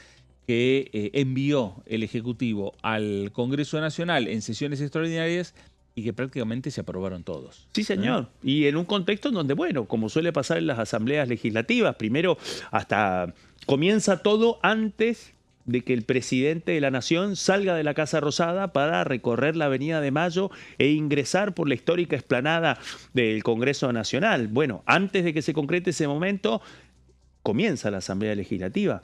que envió el Ejecutivo al Congreso Nacional en sesiones extraordinarias y que prácticamente se aprobaron todos. Sí, señor. Y en un contexto en donde, bueno, como suele pasar en las asambleas legislativas, primero hasta comienza todo antes de que el presidente de la Nación salga de la Casa Rosada para recorrer la Avenida de Mayo e ingresar por la histórica explanada del Congreso Nacional. Bueno, antes de que se concrete ese momento, comienza la Asamblea Legislativa.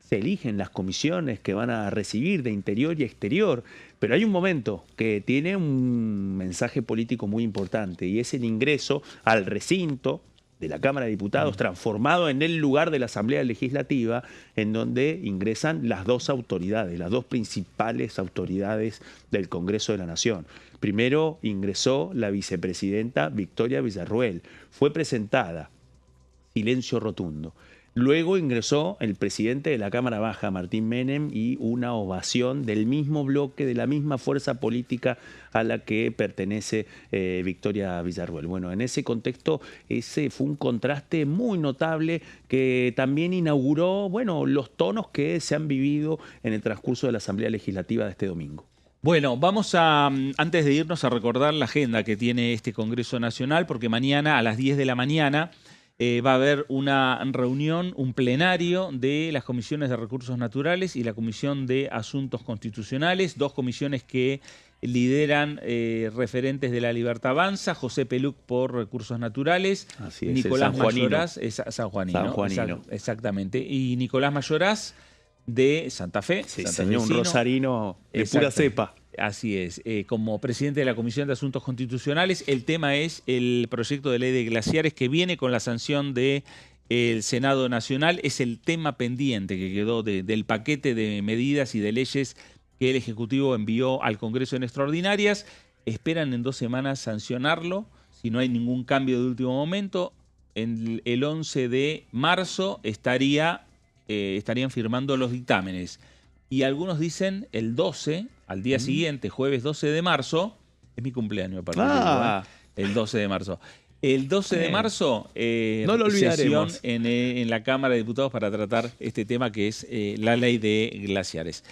Se eligen las comisiones que van a recibir de interior y exterior, pero hay un momento que tiene un mensaje político muy importante y es el ingreso al recinto de la Cámara de Diputados, transformado en el lugar de la Asamblea Legislativa, en donde ingresan las dos autoridades, las dos principales autoridades del Congreso de la Nación. Primero ingresó la vicepresidenta Victoria Villarruel, fue presentada, silencio rotundo. Luego ingresó el presidente de la Cámara Baja, Martín Menem, y una ovación del mismo bloque, de la misma fuerza política a la que pertenece Victoria Villarruel. Bueno, en ese contexto, ese fue un contraste muy notable que también inauguró, bueno, los tonos que se han vivido en el transcurso de la Asamblea Legislativa de este domingo. Bueno, vamos a, antes de irnos, a recordar la agenda que tiene este Congreso Nacional, porque mañana a las 10 de la mañana va a haber una reunión, un plenario de las comisiones de recursos naturales y la comisión de asuntos constitucionales, dos comisiones que lideran referentes de La Libertad Avanza, José Peluc por recursos naturales, así es, Nicolás Mayoraz, San Juanino. Exactamente, y Nicolás Mayoraz de Santa Fe. Sí, señor, un rosarino de pura cepa. Así es, como presidente de la Comisión de Asuntos Constitucionales, el tema es el proyecto de ley de glaciares que viene con la sanción del Senado Nacional. Es el tema pendiente que quedó del paquete de medidas y de leyes que el Ejecutivo envió al Congreso en extraordinarias. Esperan en 2 semanas sancionarlo, si no hay ningún cambio de último momento. El 11 de marzo estarían firmando los dictámenes. Y algunos dicen el 12, al día siguiente, jueves 12 de marzo, es mi cumpleaños, aparte el 12 de marzo. El 12 de marzo, no lo sesión en la Cámara de Diputados para tratar este tema que es la ley de glaciares.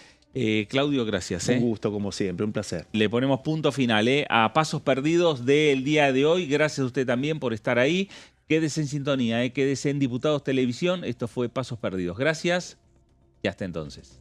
Claudio, gracias. Un gusto, como siempre, un placer. Le ponemos punto final a Pasos Perdidos del día de hoy. Gracias a usted también por estar ahí. Quédese en sintonía, quédese en Diputados Televisión. Esto fue Pasos Perdidos. Gracias y hasta entonces.